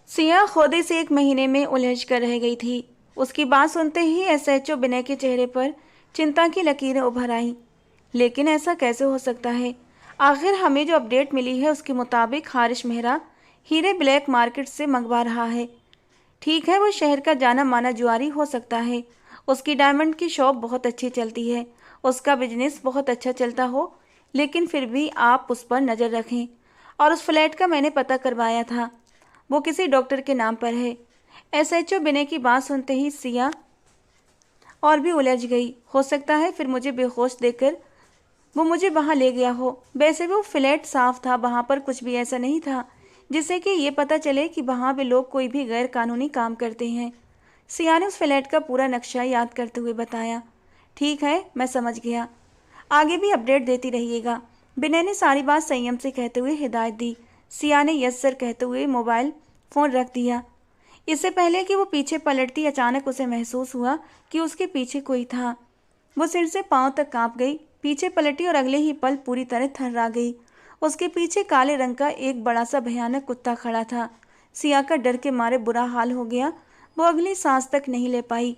A: सिया खोदे से 1 महीने में उलझ कर रह गई थी। उसकी बात सुनते ही एसएचओ विनय के चेहरे पर चिंता की लकीरें उभर आईं। लेकिन ऐसा कैसे हो सकता है? आखिर हमें जो अपडेट मिली है उसके मुताबिक हारिश मेहरा हीरे ब्लैक मार्केट से मंगवा रहा है। ठीक है, वो शहर का जाना माना जुआरी हो सकता है। उसकी डायमंड की शॉप बहुत अच्छी चलती है, उसका बिजनेस बहुत अच्छा चलता हो, लेकिन फिर भी आप उस पर नज़र रखें। और उस फ्लैट का मैंने पता करवाया था, वो किसी डॉक्टर के नाम पर है। एसएचओ विनय की बात सुनते ही सिया और भी उलझ गई। हो सकता है फिर मुझे बेहोश देकर वो मुझे वहाँ ले गया हो। वैसे वो फ्लैट साफ था, वहाँ पर कुछ भी ऐसा नहीं था जिससे कि ये पता चले कि वहाँ भी लोग कोई भी गैर कानूनी काम करते हैं। सिया ने उस फ्लैट का पूरा नक्शा याद करते हुए बताया। ठीक है, मैं समझ गया। आगे भी अपडेट देती रहिएगा। विनय ने सारी बात संयम से कहते हुए हिदायत दी। सिया ने यस सर कहते हुए मोबाइल फ़ोन रख दिया। इससे पहले कि वो पीछे पलटती अचानक उसे महसूस हुआ कि उसके पीछे कोई था। वो सिर से पांव तक कांप गई, पीछे पलटी और अगले ही पल पूरी तरह थर्रा गई। उसके पीछे काले रंग का एक बड़ा सा भयानक कुत्ता खड़ा था। सिया का डर के मारे बुरा हाल हो गया। वो अगली सांस तक नहीं ले पाई।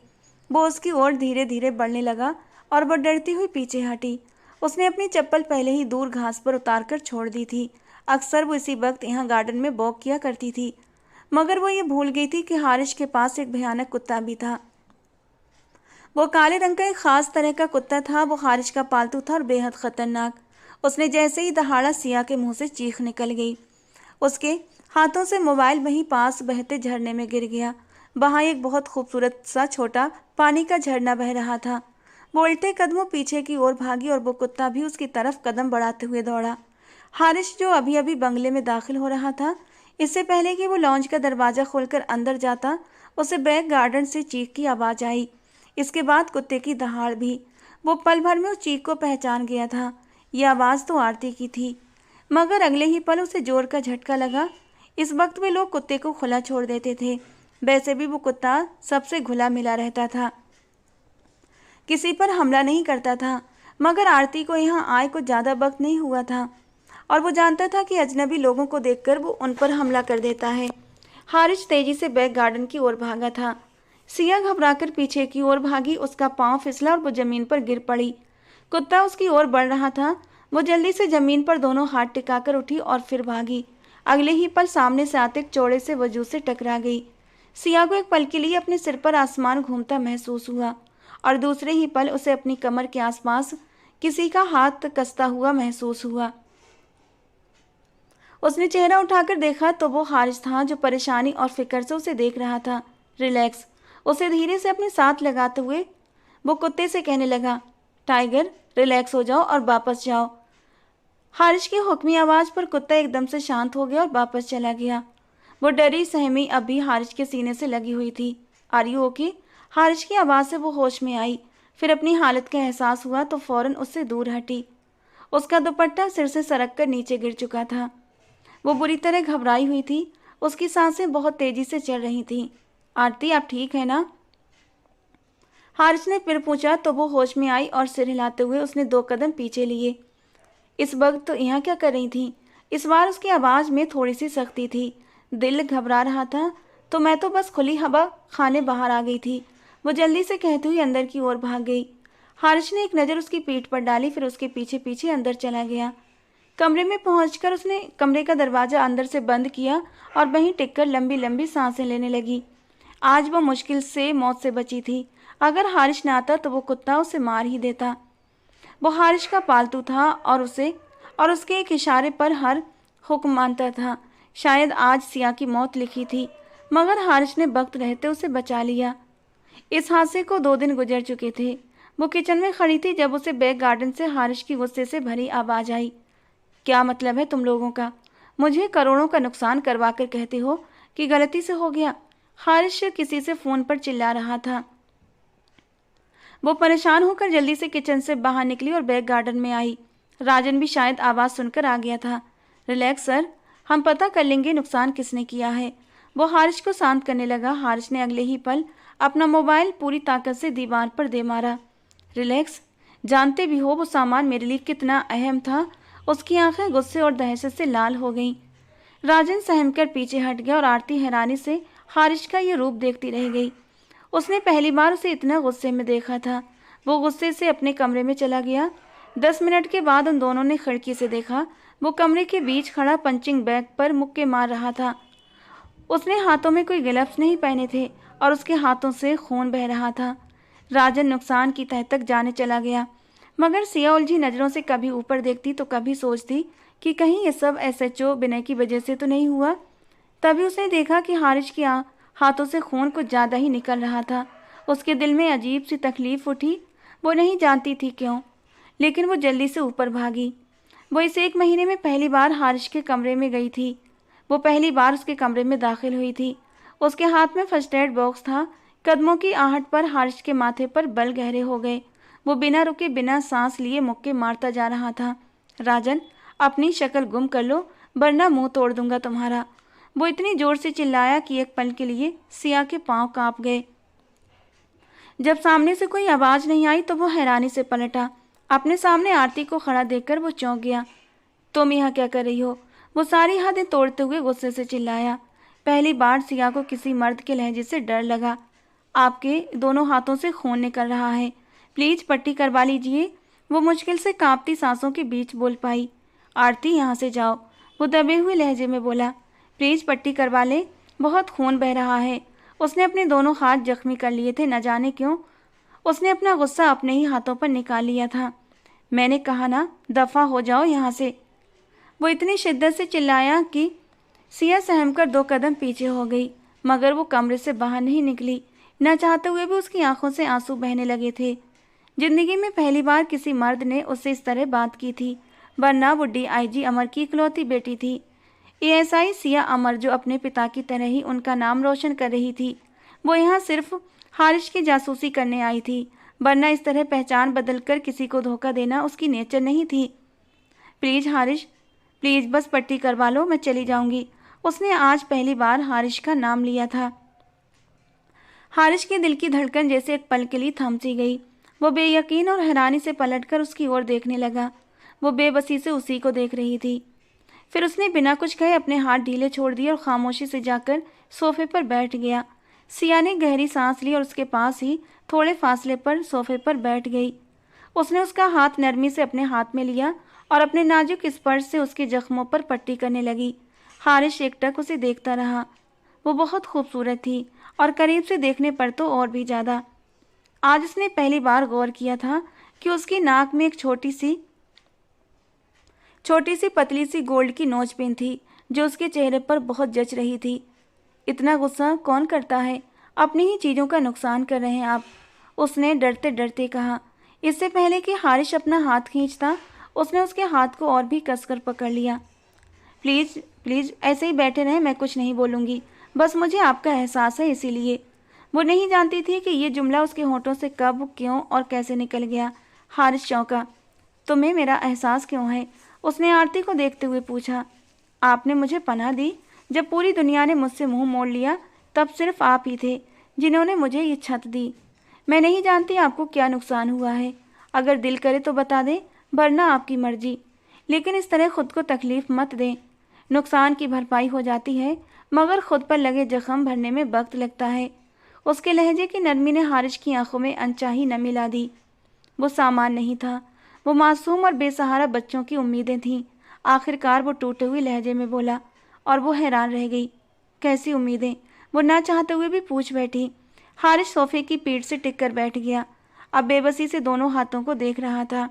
A: वो उसकी ओर धीरे धीरे बढ़ने लगा और वो डरती हुई पीछे हटी। उसने अपनी चप्पल पहले ही दूर घास पर उतार कर छोड़ दी थी। अक्सर वो इसी वक्त यहाँ गार्डन में वॉक किया करती थी, मगर वो ये भूल गई थी कि हारिश के पास एक भयानक कुत्ता भी था। वो काले रंग का एक खास तरह का कुत्ता था। वो हारिश का पालतू था और बेहद खतरनाक। उसने जैसे ही दहाड़ा सिया के मुंह से चीख निकल गई। उसके हाथों से मोबाइल वहीं पास बहते झरने में गिर गया। वहाँ एक बहुत खूबसूरत सा छोटा पानी का झरना बह रहा था। वो उल्टे कदमों पीछे की ओर भागी और वो कुत्ता भी उसकी तरफ कदम बढ़ाते हुए दौड़ा। हारिश जो अभी अभी बंगले में दाखिल हो रहा था, इससे पहले कि वो लॉन्ज का दरवाज़ा खोलकर अंदर जाता, उसे बैक गार्डन से चीख की आवाज़ आई। इसके बाद कुत्ते की दहाड़ भी। वो पल भर में उस चीख को पहचान गया था। यह आवाज़ तो आरती की थी, मगर अगले ही पल उसे जोर का झटका लगा। इस वक्त वे लोग कुत्ते को खुला छोड़ देते थे। वैसे भी वो कुत्ता सबसे घुला मिला रहता था, किसी पर हमला नहीं करता था। मगर आरती को यहाँ आए को ज़्यादा वक्त नहीं हुआ था और वो जानता था कि अजनबी लोगों को देखकर वो उन पर हमला कर देता है। हारिश तेजी से बैक गार्डन की ओर भागा था। सिया घबराकर पीछे की ओर भागी। उसका पांव फिसला और वो जमीन पर गिर पड़ी। कुत्ता उसकी ओर बढ़ रहा था, वो जल्दी से जमीन पर दोनों हाथ टिकाकर उठी और फिर भागी। अगले ही पल सामने से आते एक चौड़े से वजूद से टकरा गई। सिया को एक पल के लिए अपने सिर पर आसमान घूमता महसूस हुआ और दूसरे ही पल उसे अपनी कमर के आसपास किसी का हाथ कसता हुआ महसूस हुआ। उसने चेहरा उठाकर देखा तो वो हारिस था, जो परेशानी और फिक्र से उसे देख रहा था। रिलैक्स, उसे धीरे से अपने साथ लगाते हुए वो कुत्ते से कहने लगा, टाइगर रिलैक्स हो जाओ और वापस जाओ। हारिस की हुक्मी आवाज़ पर कुत्ता एकदम से शांत हो गया और वापस चला गया। वो डरी सहमी अब भी हारिस के सीने से लगी हुई थी। Are you okay? हारिस की आवाज़ से वो होश में आई। फिर अपनी हालत का एहसास हुआ तो फौरन उससे दूर हटी। उसका दुपट्टा सिर से सरक कर नीचे गिर चुका था। वो बुरी तरह घबराई हुई थी। उसकी सांसें बहुत तेजी से चल रही थीं। आरती, आप ठीक है ना? हारिस ने फिर पूछा तो वो होश में आई और सिर हिलाते हुए उसने 2 कदम पीछे लिए। इस वक्त तो यहाँ क्या कर रही थी? इस बार उसकी आवाज़ में थोड़ी सी सख्ती थी। दिल घबरा रहा था तो मैं तो बस खुली हवा खाने बाहर आ गई थी, वो जल्दी से कहती हुई अंदर की ओर भाग गई। हारिस ने एक नज़र उसकी पीठ पर डाली, फिर उसके पीछे पीछे अंदर चला गया। कमरे में पहुंचकर उसने कमरे का दरवाज़ा अंदर से बंद किया और वहीं टिककर लंबी लंबी सांसें लेने लगी। आज वो मुश्किल से मौत से बची थी। अगर हारिस न आता तो वो कुत्ता उसे मार ही देता। वो हारिस का पालतू था और उसके एक इशारे पर हर हुक्म मानता था। शायद आज सिया की मौत लिखी थी, मगर हारिस ने वक्त रहते उसे बचा लिया। इस हादसे को 2 दिन गुजर चुके थे। वो किचन में खड़ी थी जब उसे बैक गार्डन से हारिस की गुस्से से भरी आवाज़ आई। क्या मतलब है तुम लोगों का? मुझे करोड़ों का नुकसान करवा कर कहते हो कि गलती से हो गया? हारिस किसी से फ़ोन पर चिल्ला रहा था। वो परेशान होकर जल्दी से किचन से बाहर निकली और बैक गार्डन में आई। राजन भी शायद आवाज़ सुनकर आ गया था। रिलैक्स सर, हम पता कर लेंगे नुकसान किसने किया है। वो हारिस को शांत करने लगा। हारिस ने अगले ही पल अपना मोबाइल पूरी ताकत से दीवार पर दे मारा। रिलैक्स, जानते भी हो वो सामान मेरे लिए कितना अहम था। उसकी आंखें गुस्से और दहशत से लाल हो गईं। राजन सहमकर पीछे हट गया और आरती हैरानी से हारिस का ये रूप देखती रह गई। उसने पहली बार उसे इतना गुस्से में देखा था। वो गुस्से से अपने कमरे में चला गया। 10 मिनट के बाद उन दोनों ने खिड़की से देखा। वो कमरे के बीच खड़ा पंचिंग बैग पर मुक्के मार रहा था। उसने हाथों में कोई ग्लव्स नहीं पहने थे और उसके हाथों से खून बह रहा था। राजन नुकसान की तह तक जाने चला गया, मगर सिया उलझी नज़रों से कभी ऊपर देखती तो कभी सोचती कि कहीं ये सब एसएचओ विनय की वजह से तो नहीं हुआ। तभी उसने देखा कि हारिस के हाथों से खून कुछ ज़्यादा ही निकल रहा था। उसके दिल में अजीब सी तकलीफ उठी। वो नहीं जानती थी क्यों, लेकिन वो जल्दी से ऊपर भागी। वो इस 1 महीने में पहली बार हारिस के कमरे में गई थी। वो पहली बार उसके कमरे में दाखिल हुई थी। उसके हाथ में फर्स्ट एड बॉक्स था। कदमों की आहट पर हारिस के माथे पर बल गहरे हो गए। वो बिना रुके बिना सांस लिए मुक्के मारता जा रहा था। राजन, अपनी शक्ल गुम कर लो वरना मुंह तोड़ दूंगा तुम्हारा। वो इतनी जोर से चिल्लाया कि एक पल के लिए सिया के पांव कांप गए। जब सामने से कोई आवाज़ नहीं आई तो वो हैरानी से पलटा। अपने सामने आरती को खड़ा देखकर वो चौंक गया। तुम यहाँ क्या कर रही हो? वो सारी हदें तोड़ते हुए गुस्से से चिल्लाया। पहली बार सिया को किसी मर्द के लहजे से डर लगा। आपके दोनों हाथों से खून निकल रहा है, प्लीज़ पट्टी करवा लीजिए। वो मुश्किल से कांपती सांसों के बीच बोल पाई। आरती, यहाँ से जाओ, वो दबे हुए लहजे में बोला। प्लीज़ पट्टी करवा ले, बहुत खून बह रहा है। उसने अपने दोनों हाथ जख्मी कर लिए थे, न जाने क्यों। उसने अपना गुस्सा अपने ही हाथों पर निकाल लिया था। मैंने कहा ना, दफ़ा हो जाओ यहाँ से। वो इतनी शिद्दत से चिल्लाया कि सिया सहमकर 2 कदम पीछे हो गई, मगर वो कमरे से बाहर नहीं निकली। न चाहते हुए भी उसकी आंखों से आंसू बहने लगे थे। जिंदगी में पहली बार किसी मर्द ने उससे इस तरह बात की थी, वरना वो डीआईजी अमर की इकलौती बेटी थी। एएसआई सिया अमर, जो अपने पिता की तरह ही उनका नाम रोशन कर रही थी। वो यहाँ सिर्फ हारिस की जासूसी करने आई थी, वरना इस तरह पहचान बदलकर किसी को धोखा देना उसकी नेचर नहीं थी। प्लीज़ हारिस, प्लीज़ बस पट्टी करवा लो, मैं चली जाऊंगी। उसने आज पहली बार हारिस का नाम लिया था। हारिस के दिल की धड़कन जैसे एक पल के लिए थम सी गई। वो बेयकीन और हैरानी से पलटकर उसकी ओर देखने लगा। वो बेबसी से उसी को देख रही थी। फिर उसने बिना कुछ कहे अपने हाथ ढीले छोड़ दिए और खामोशी से जाकर सोफे पर बैठ गया। सिया ने गहरी सांस ली और उसके पास ही थोड़े फासले पर सोफे पर बैठ गई। उसने उसका हाथ नरमी से अपने हाथ में लिया और अपने नाजुक स्पर्श से उसके जख्मों पर पट्टी करने लगी। हारिस एकटक उसे देखता रहा। वो बहुत खूबसूरत थी और करीब से देखने पर तो और भी ज़्यादा। आज उसने पहली बार गौर किया था कि उसकी नाक में एक छोटी सी पतली सी गोल्ड की नोज पिन थी जो उसके चेहरे पर बहुत जच रही थी। इतना गुस्सा कौन करता है? अपनी ही चीज़ों का नुकसान कर रहे हैं आप, उसने डरते डरते कहा। इससे पहले कि हारिस अपना हाथ खींचता, उसने उसके हाथ को और भी कसकर पकड़ लिया। प्लीज़ प्लीज़ ऐसे ही बैठे रहें, मैं कुछ नहीं बोलूँगी, बस मुझे आपका एहसास है इसीलिए। वो नहीं जानती थी कि ये जुमला उसके होठों से कब, क्यों और कैसे निकल गया। हारिस चौंका। तुम्हें मेरा एहसास क्यों है? उसने आरती को देखते हुए पूछा। आपने मुझे पनाह दी। जब पूरी दुनिया ने मुझसे मुंह मोड़ लिया तब सिर्फ आप ही थे जिन्होंने मुझे ये छत दी। मैं नहीं जानती आपको क्या नुकसान हुआ है। अगर दिल करे तो बता दें, वरना आपकी मर्जी, लेकिन इस तरह खुद को तकलीफ मत दें। नुकसान की भरपाई हो जाती है, मगर खुद पर लगे जख्म भरने में वक्त लगता है। उसके लहजे की नरमी ने हारिस की आंखों में अनचाही नमी ला दी। वो सामान नहीं था, वो मासूम और बेसहारा बच्चों की उम्मीदें थीं। आखिरकार वो टूटे हुए लहजे में बोला, और वो हैरान रह गई। कैसी उम्मीदें? वो ना चाहते हुए भी पूछ बैठी। हारिस सोफे की पीठ से टिक कर बैठ गया। अब बेबसी से दोनों हाथों को देख रहा था।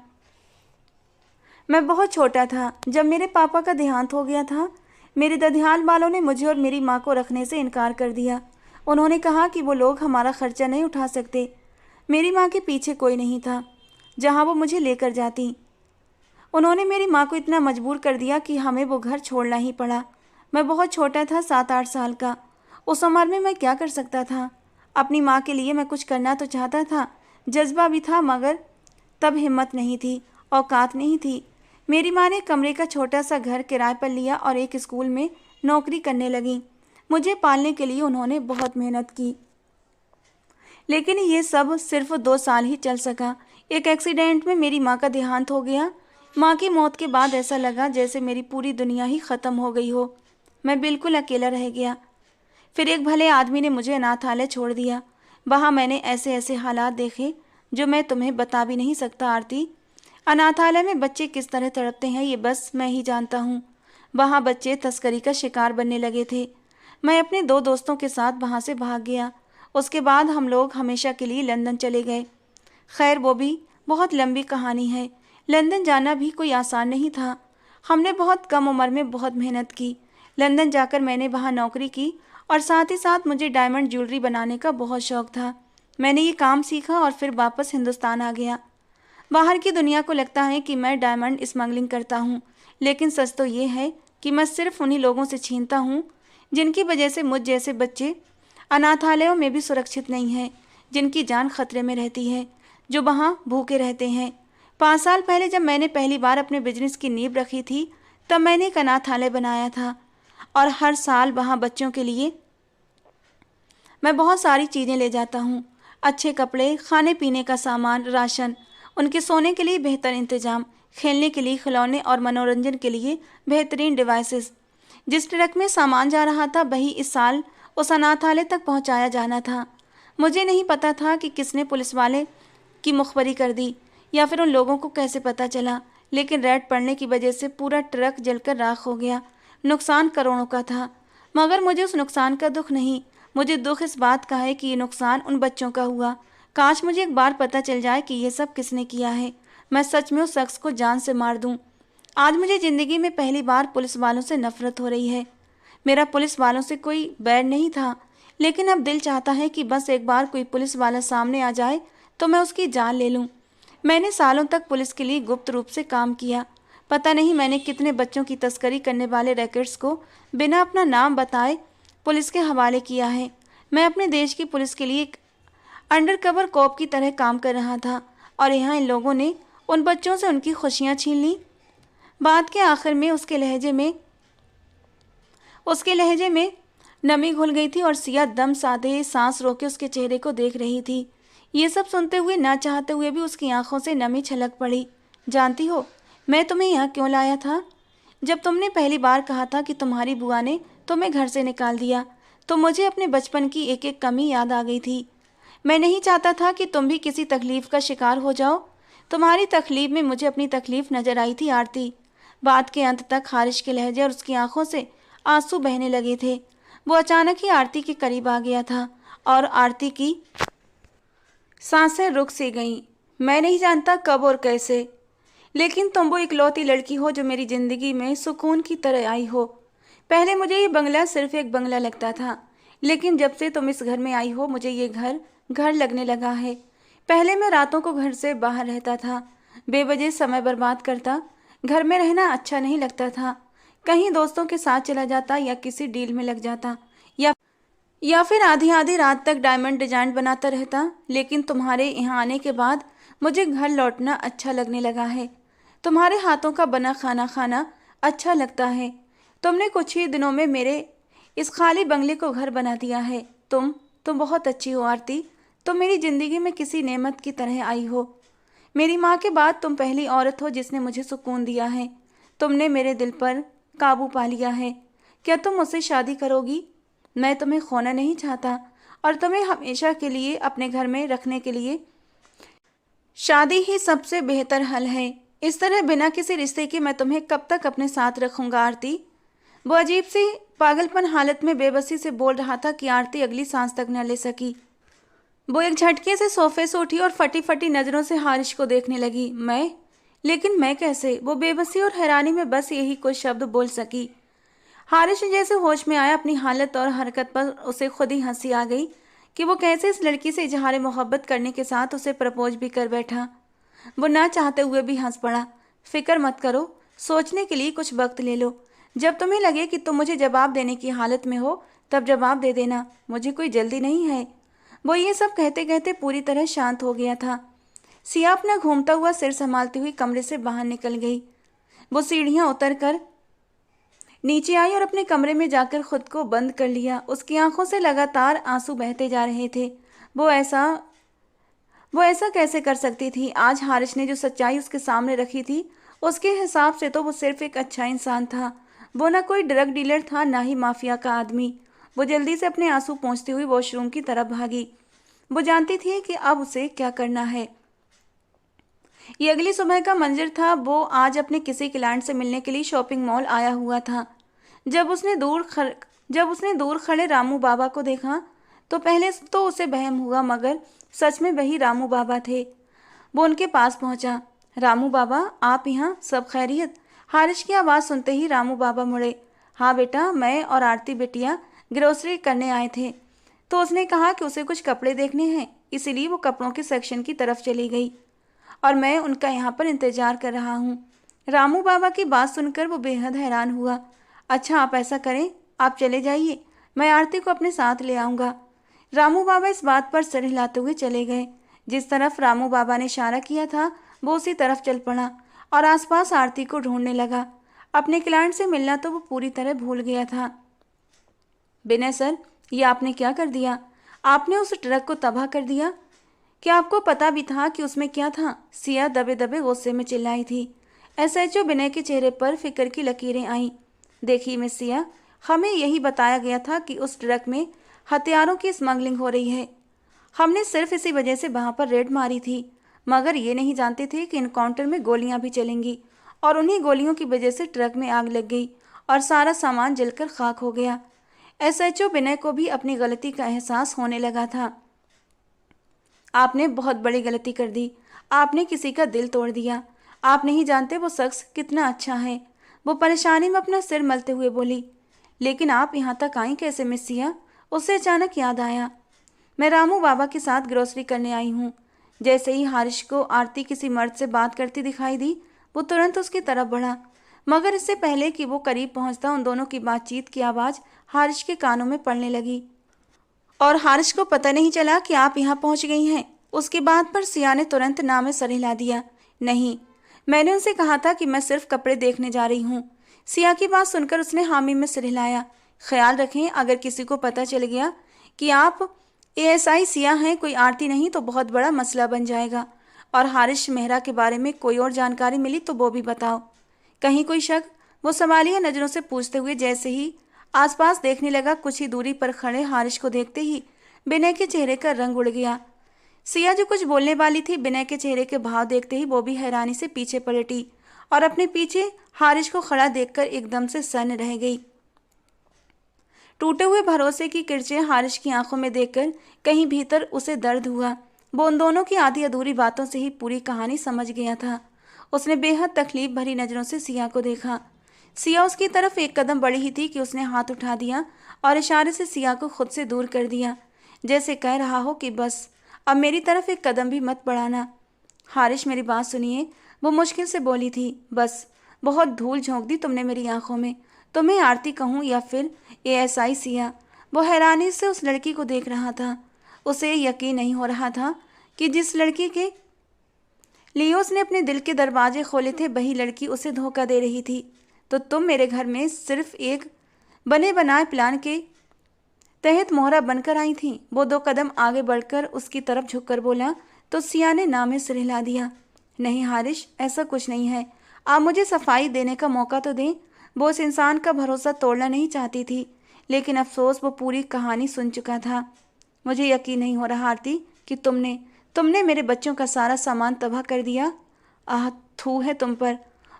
A: मैं बहुत छोटा था जब मेरे पापा का देहांत हो गया था। मेरे ददियाल वालों ने मुझे और मेरी माँ को रखने से इनकार कर दिया। उन्होंने कहा कि वो लोग हमारा खर्चा नहीं उठा सकते। मेरी माँ के पीछे कोई नहीं था जहाँ वो मुझे लेकर जाती। उन्होंने मेरी माँ को इतना मजबूर कर दिया कि हमें वो घर छोड़ना ही पड़ा। मैं बहुत छोटा था, 7-8 साल का। उस उम्र में मैं क्या कर सकता था? अपनी माँ के लिए मैं कुछ करना तो चाहता था, जज्बा भी था, मगर तब हिम्मत नहीं थी, औकात नहीं थी। मेरी माँ ने कमरे का छोटा सा घर किराए पर लिया और एक स्कूल में नौकरी करने लगी। मुझे पालने के लिए उन्होंने बहुत मेहनत की, लेकिन ये सब सिर्फ 2 साल ही चल सका। एक एक्सीडेंट में मेरी माँ का देहांत हो गया। माँ की मौत के बाद ऐसा लगा जैसे मेरी पूरी दुनिया ही ख़त्म हो गई हो। मैं बिल्कुल अकेला रह गया। फिर एक भले आदमी ने मुझे अनाथालय छोड़ दिया। वहाँ मैंने ऐसे ऐसे हालात देखे जो मैं तुम्हें बता भी नहीं सकता आरती। अनाथालय में बच्चे किस तरह तड़पते हैं ये बस मैं ही जानता हूँ। वहाँ बच्चे तस्करी का शिकार बनने लगे थे। मैं अपने 2 दोस्तों के साथ वहाँ से भाग गया। उसके बाद हम लोग हमेशा के लिए लंदन चले गए। खैर वो भी बहुत लंबी कहानी है। लंदन जाना भी कोई आसान नहीं था। हमने बहुत कम उम्र में बहुत मेहनत की। लंदन जाकर मैंने वहाँ नौकरी की और साथ ही साथ मुझे डायमंड ज्वेलरी बनाने का बहुत शौक़ था। मैंने ये काम सीखा और फिर वापस हिंदुस्तान आ गया। बाहर की दुनिया को लगता है कि मैं डायमंड स्मगलिंग करता हूँ, लेकिन सच तो ये है कि मैं सिर्फ उन्हीं लोगों से छीनता हूँ जिनकी वजह से मुझ जैसे बच्चे अनाथालयों में भी सुरक्षित नहीं हैं, जिनकी जान खतरे में रहती है, जो वहाँ भूखे रहते हैं। 5 साल पहले जब मैंने पहली बार अपने बिजनेस की नींव रखी थी, तब मैंने एक अनाथालय बनाया था और हर साल वहाँ बच्चों के लिए मैं बहुत सारी चीज़ें ले जाता हूँ। अच्छे कपड़े, खाने पीने का सामान, राशन, उनके सोने के लिए बेहतर इंतजाम, खेलने के लिए खिलौने और मनोरंजन के लिए बेहतरीन डिवाइसेस। जिस ट्रक में सामान जा रहा था वही इस साल उस अनाथालय तक पहुंचाया जाना था। मुझे नहीं पता था कि किसने पुलिस वाले की मुखबरी कर दी या फिर उन लोगों को कैसे पता चला, लेकिन रेड पड़ने की वजह से पूरा ट्रक जलकर राख हो गया। नुकसान करोड़ों का था, मगर मुझे उस नुकसान का दुख नहीं, मुझे दुख इस बात का है कि ये नुकसान उन बच्चों का हुआ। काश मुझे एक बार पता चल जाए कि ये सब किसने किया है। मैं सच में उस शख्स को जान से मार दूं। आज मुझे ज़िंदगी में पहली बार पुलिस वालों से नफरत हो रही है। मेरा पुलिस वालों से कोई बैर नहीं था, लेकिन अब दिल चाहता है कि बस एक बार कोई पुलिस वाला सामने आ जाए तो मैं उसकी जान ले लूं। मैंने सालों तक पुलिस के लिए गुप्त रूप से काम किया। पता नहीं मैंने कितने बच्चों की तस्करी करने वाले रैकेट्स को बिना अपना नाम बताए पुलिस के हवाले किया है। मैं अपने देश की पुलिस के लिए एक अंडरकवर कॉप की तरह काम कर रहा था और यहाँ इन लोगों ने उन बच्चों से उनकी खुशियाँ छीन ली। बात के आखिर में उसके लहजे में नमी घुल गई थी और सिया दम साधे सांस रोके उसके चेहरे को देख रही थी। ये सब सुनते हुए ना चाहते हुए भी उसकी आंखों से नमी छलक पड़ी। जानती हो मैं तुम्हें यहाँ क्यों लाया था? जब तुमने पहली बार कहा था कि तुम्हारी बुआ ने तुम्हें घर से निकाल दिया, तो मुझे अपने बचपन की एक एक कमी याद आ गई थी। मैं नहीं चाहता था कि तुम भी किसी तकलीफ का शिकार हो जाओ। तुम्हारी तकलीफ में मुझे अपनी तकलीफ नजर आई थी आरती। बात के अंत तक हारिश के लहजे और उसकी आंखों से आंसू बहने लगे थे। वो अचानक ही आरती के करीब आ गया था और आरती की सांसें रुक सी गईं। मैं नहीं जानता कब और कैसे, लेकिन तुम वो इकलौती लड़की हो जो मेरी जिंदगी में सुकून की तरह आई हो। पहले मुझे ये बंगला सिर्फ एक बंगला लगता था, लेकिन जब से तुम इस घर में आई हो मुझे ये घर घर लगने लगा है। पहले मैं रातों को घर से बाहर रहता था, बेवजह समय बर्बाद करता। घर में रहना अच्छा नहीं लगता था। कहीं दोस्तों के साथ चला जाता या किसी डील में लग जाता या फिर आधी आधी रात तक डायमंड डिजाइन बनाता रहता। लेकिन तुम्हारे यहाँ आने के बाद मुझे घर लौटना अच्छा लगने लगा है। तुम्हारे हाथों का बना खाना खाना अच्छा लगता है। तुमने कुछ ही दिनों में मेरे इस खाली बंगले को घर बना दिया है। तुम बहुत अच्छी हो आरती। तुम मेरी ज़िंदगी में किसी नेमत की तरह आई हो। मेरी माँ के बाद तुम पहली औरत हो जिसने मुझे सुकून दिया है। तुमने मेरे दिल पर काबू पा लिया है। क्या तुम मुझसे शादी करोगी? मैं तुम्हें खोना नहीं चाहता और तुम्हें हमेशा के लिए अपने घर में रखने के लिए शादी ही सबसे बेहतर हल है। इस तरह बिना किसी रिश्ते के मैं तुम्हें कब तक अपने साथ रखूंगा आरती? वो अजीब सी पागलपन हालत में बेबसी से बोल रहा था कि आरती अगली सांस तक न ले सकी। वो एक झटके से सोफे से उठी और फटी फटी नज़रों से हारिश को देखने लगी। लेकिन मैं कैसे? वो बेबसी और हैरानी में बस यही कुछ शब्द बोल सकी। हारिश जैसे होश में आया अपनी हालत और हरकत पर उसे खुद ही हंसी आ गई कि वो कैसे इस लड़की से इजहार मोहब्बत करने के साथ उसे प्रपोज भी कर बैठा। वो ना चाहते हुए भी हंस पड़ा। फिक्र मत करो, सोचने के लिए कुछ वक्त ले लो। जब तुम्हें लगे कि तुम मुझे जवाब देने की हालत में हो तब जवाब दे देना, मुझे कोई जल्दी नहीं है। वो ये सब कहते कहते पूरी तरह शांत हो गया था। सिया अपना घूमता हुआ सिर संभालती हुई कमरे से बाहर निकल गई। वो सीढ़ियाँ उतर कर नीचे आई और अपने कमरे में जाकर खुद को बंद कर लिया। उसकी आंखों से लगातार आंसू बहते जा रहे थे। वो ऐसा कैसे कर सकती थी? आज हारिश ने जो सच्चाई उसके सामने रखी थी उसके हिसाब से तो वो सिर्फ एक अच्छा इंसान था। वो ना कोई ड्रग डीलर था, ना ही माफिया का आदमी। वो जल्दी से अपने आंसू पोंछती हुई वॉशरूम की तरफ भागी। वो जानती थी कि अब उसे क्या करना है। ये अगली सुबह का मंजर था। वो आज अपने किसी क्लाइंट से मिलने के लिए शॉपिंग मॉल आया हुआ था। जब उसने दूर खड़े रामू बाबा को देखा तो पहले तो उसे वहम हुआ, मगर सच में वही रामू बाबा थे। वो उनके पास पहुंचा। रामू बाबा, आप यहाँ? सब खैरियत? हारिश की आवाज़ सुनते ही रामू बाबा मुड़े। हाँ बेटा, मैं और आरती बिटिया ग्रोसरी करने आए थे। तो उसने कहा कि उसे कुछ कपड़े देखने हैं, इसीलिए वो कपड़ों के सेक्शन की तरफ चली गई और मैं उनका यहाँ पर इंतजार कर रहा हूँ। रामू बाबा की बात सुनकर वो बेहद हैरान हुआ। अच्छा, आप ऐसा करें, आप चले जाइए, मैं आरती को अपने साथ ले आऊँगा। रामू बाबा इस बात पर सर हिलाते हुए चले गए। जिस तरफ रामू बाबा ने इशारा किया था वो उसी तरफ चल पड़ा और आसपास आरती को ढूंढने लगा। अपने क्लाइंट से मिलना तो वो पूरी तरह भूल गया था। विनय सर, ये आपने क्या कर दिया? आपने उस ट्रक को तबाह कर दिया। क्या आपको पता भी था कि उसमें क्या था? सिया दबे दबे गुस्से में चिल्लाई थी। एसएचओ विनय के चेहरे पर फिक्र की लकीरें आईं। देखिए मिस सिया, हमें यही बताया गया था कि उस ट्रक में हथियारों की स्मगलिंग हो रही है। हमने सिर्फ इसी वजह से वहां पर रेड मारी थी, मगर ये नहीं जानते थे कि इनकाउंटर में गोलियां भी चलेंगी और उन्हीं गोलियों की वजह से ट्रक में आग लग गई और सारा सामान जलकर खाक हो गया। एसएचओ विनय को भी अपनी गलती का एहसास होने लगा था। आपने बहुत बड़ी गलती कर दी। आपने किसी का दिल तोड़ दिया। आप नहीं जानते वो शख्स कितना अच्छा है। वो परेशानी में अपना सिर मलते हुए बोली। लेकिन आप यहाँ तक आई कैसे मिस सिया? उससे अचानक याद आया, मैं रामू बाबा के साथ ग्रोसरी करने आई हूँ। जैसे ही हारिश को आरती किसी मर्द से बात करती दिखाई दी वो तुरंत उसकी तरफ बढ़ा, मगर इससे पहले कि वो करीब पहुँचता उन दोनों की बातचीत की आवाज़ हारिश के कानों में पड़ने लगी और हारिश को पता नहीं चला कि आप यहाँ पहुँच गई हैं। उसकी बात पर सिया ने तुरंत ना में सर हिला दिया। नहीं, मैंने उनसे कहा था कि मैं सिर्फ कपड़े देखने जा रही हूँ। सिया की बात सुनकर उसने हामी में सिर हिलाया। ख्याल रखें, अगर किसी को पता चल गया कि आप एएसआई सिया हैं, कोई आरती नहीं, तो बहुत बड़ा मसला बन जाएगा। और हारिश मेहरा के बारे में कोई और जानकारी मिली तो वो भी बताओ। कहीं कोई शक? वो सवालिया नज़रों से पूछते हुए जैसे ही आसपास देखने लगा, कुछ ही दूरी पर खड़े हारिश को देखते ही विनय के चेहरे का रंग उड़ गया। सिया जो कुछ बोलने वाली थी, विनय के चेहरे के भाव देखते ही वो भी हैरानी से पीछे पलटी और अपने पीछे हारिश को खड़ा देखकर एकदम से सन्न रह गई। टूटे हुए भरोसे की किरचें हारिश की आंखों में देखकर कहीं भीतर उसे दर्द हुआ। वो उन दोनों की आधी अधूरी बातों से ही पूरी कहानी समझ गया था। उसने बेहद तकलीफ भरी नजरों से सिया को देखा। सिया उसकी तरफ एक कदम बढ़ी ही थी कि उसने हाथ उठा दिया और इशारे से सिया को खुद से दूर कर दिया, जैसे कह रहा हो कि बस अब मेरी तरफ एक कदम भी मत बढ़ाना। हारिश, मेरी बात सुनिए, वो मुश्किल से बोली थी। बस बहुत धूल झोंक दी तुमने मेरी आंखों में। तुम्हें आरती कहूँ या फिर एएसआई सिया? वो हैरानी से उस लड़की को देख रहा था। उसे यकीन नहीं हो रहा था कि जिस लड़की के लिए उसने अपने दिल के दरवाजे खोले थे, वही लड़की उसे धोखा दे रही थी। तो तुम मेरे घर में सिर्फ एक बने बनाए प्लान के तहत मोहरा बनकर आई थी। वो 2 कदम आगे बढ़कर उसकी तरफ झुककर बोला तो सिया ने ना में सिर हिला दिया। नहीं हारिश, ऐसा कुछ नहीं है। आप मुझे सफाई देने का मौका तो दें। वो उस इंसान का भरोसा तोड़ना नहीं चाहती थी, लेकिन अफसोस वो पूरी कहानी सुन चुका था। मुझे यकीन नहीं हो रहा आरती कि तुमने मेरे बच्चों का सारा सामान तबाह कर दिया। आह, थू है तुम पर।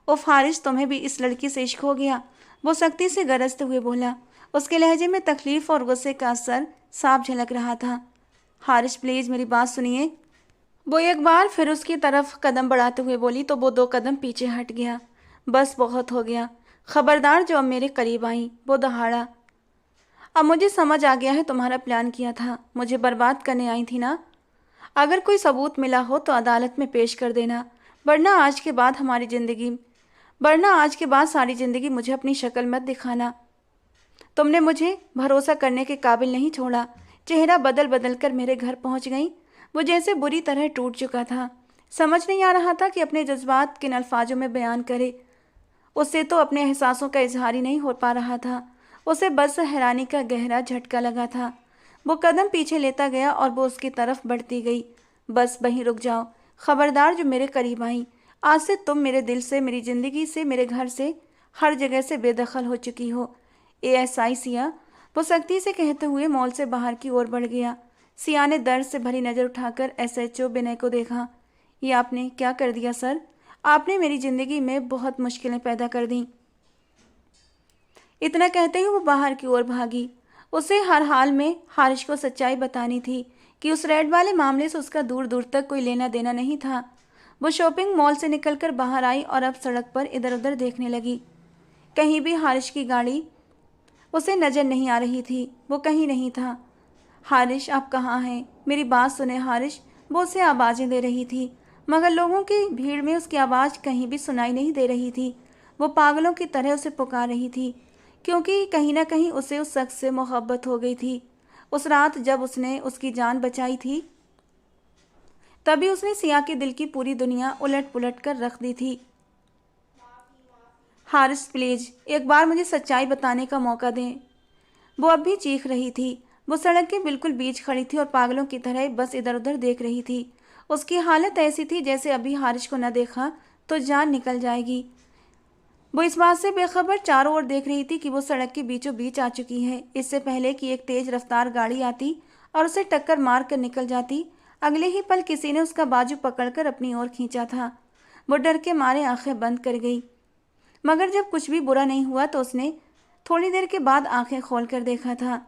A: उफ हारिश, तुम्हें भी इस लड़की से इश्क हो गया? वो सख्ती से गरजते हुए बोला। उसके लहजे में तकलीफ और गुस्से का असर साफ झलक रहा था। हारिश प्लीज मेरी बात सुनिए। वो एक बार फिर उसकी तरफ कदम बढ़ाते हुए बोली तो वो 2 कदम पीछे हट गया। बस बहुत हो गया। खबरदार जो अब मेरे करीब आई। वो दहाड़ा। अब मुझे समझ आ गया है तुम्हारा प्लान किया था। मुझे बर्बाद करने आई थी ना? अगर कोई सबूत मिला हो तो अदालत में पेश कर देना, वरना आज के बाद सारी जिंदगी मुझे अपनी शक्ल मत दिखाना। तुमने मुझे भरोसा करने के काबिल नहीं छोड़ा। चेहरा बदल बदल कर मेरे घर पहुंच गई। वो जैसे बुरी तरह टूट चुका था। समझ नहीं आ रहा था कि अपने जज्बात किन अल्फाजों में बयान करे। उससे तो अपने एहसासों का इजहार ही नहीं हो पा रहा था। उसे बस हैरानी का गहरा झटका लगा था। वो कदम पीछे लेता गया और वो उसकी तरफ बढ़ती गई। बस वहीं रुक जाओ। खबरदार जो मेरे करीब आई। आज से तुम मेरे दिल से, मेरी ज़िंदगी से, मेरे घर से, हर जगह से बेदखल हो चुकी हो। एएसआई सिया, वो सख्ती से कहते हुए मॉल से बाहर की ओर बढ़ गया। सिया ने दर्द से भरी नज़र उठाकर एसएचओ विनय को देखा। ये आपने क्या कर दिया सर? आपने मेरी ज़िंदगी में बहुत मुश्किलें पैदा कर दी। इतना कहते ही वो बाहर की ओर भागी। उसे हर हाल में हारिश को सच्चाई बतानी थी कि उस रेड वाले मामले से उसका दूर दूर तक कोई लेना देना नहीं था। वो शॉपिंग मॉल से निकलकर बाहर आई और अब सड़क पर इधर उधर देखने लगी। कहीं भी हारिश की गाड़ी उसे नजर नहीं आ रही थी। वो कहीं नहीं था। हारिश, आप कहाँ हैं? मेरी बात सुने हारिश। वो उसे आवाज़ें दे रही थी, मगर लोगों की भीड़ में उसकी आवाज़ कहीं भी सुनाई नहीं दे रही थी। वो पागलों की तरह उसे पुकार रही थी, क्योंकि कहीं ना कहीं उसे उस शख्स से मोहब्बत हो गई थी। उस रात जब उसने उसकी जान बचाई थी, तभी उसने सिया के दिल की पूरी दुनिया उलट पुलट कर रख दी थी। हारिस प्लीज, एक बार मुझे सच्चाई बताने का मौका दें। वो अब भी चीख रही थी। वो सड़क के बिल्कुल बीच खड़ी थी और पागलों की तरह बस इधर उधर देख रही थी। उसकी हालत ऐसी थी जैसे अभी हारिश को न देखा तो जान निकल जाएगी। वो इस बात से बेखबर चारों ओर देख रही थी कि वो सड़क के बीचों बीच आ चुकी है। इससे पहले कि एक तेज रफ्तार गाड़ी आती और उसे टक्कर मार कर निकल जाती, अगले ही पल किसी ने उसका बाजू पकड़कर अपनी ओर खींचा था। वो डर के मारे आंखें बंद कर गई, मगर जब कुछ भी बुरा नहीं हुआ तो उसने थोड़ी देर के बाद आंखें खोलकर देखा था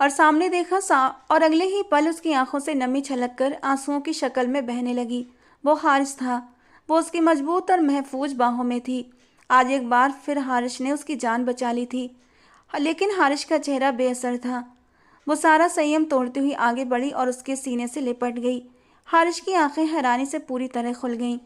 A: और सामने देखा और अगले ही पल उसकी आंखों से नमी छलककर आंसुओं की शक्ल में बहने लगी। वो हारिस था। वो उसकी मजबूत और महफूज बाहों में थी। आज एक बार फिर हारिश ने उसकी जान बचा ली थी, लेकिन हारिश का चेहरा बेअसर था। वो सारा संयम तोड़ती हुई आगे बढ़ी और उसके सीने से लिपट गई। हारिश की आंखें हैरानी से पूरी तरह खुल गईं।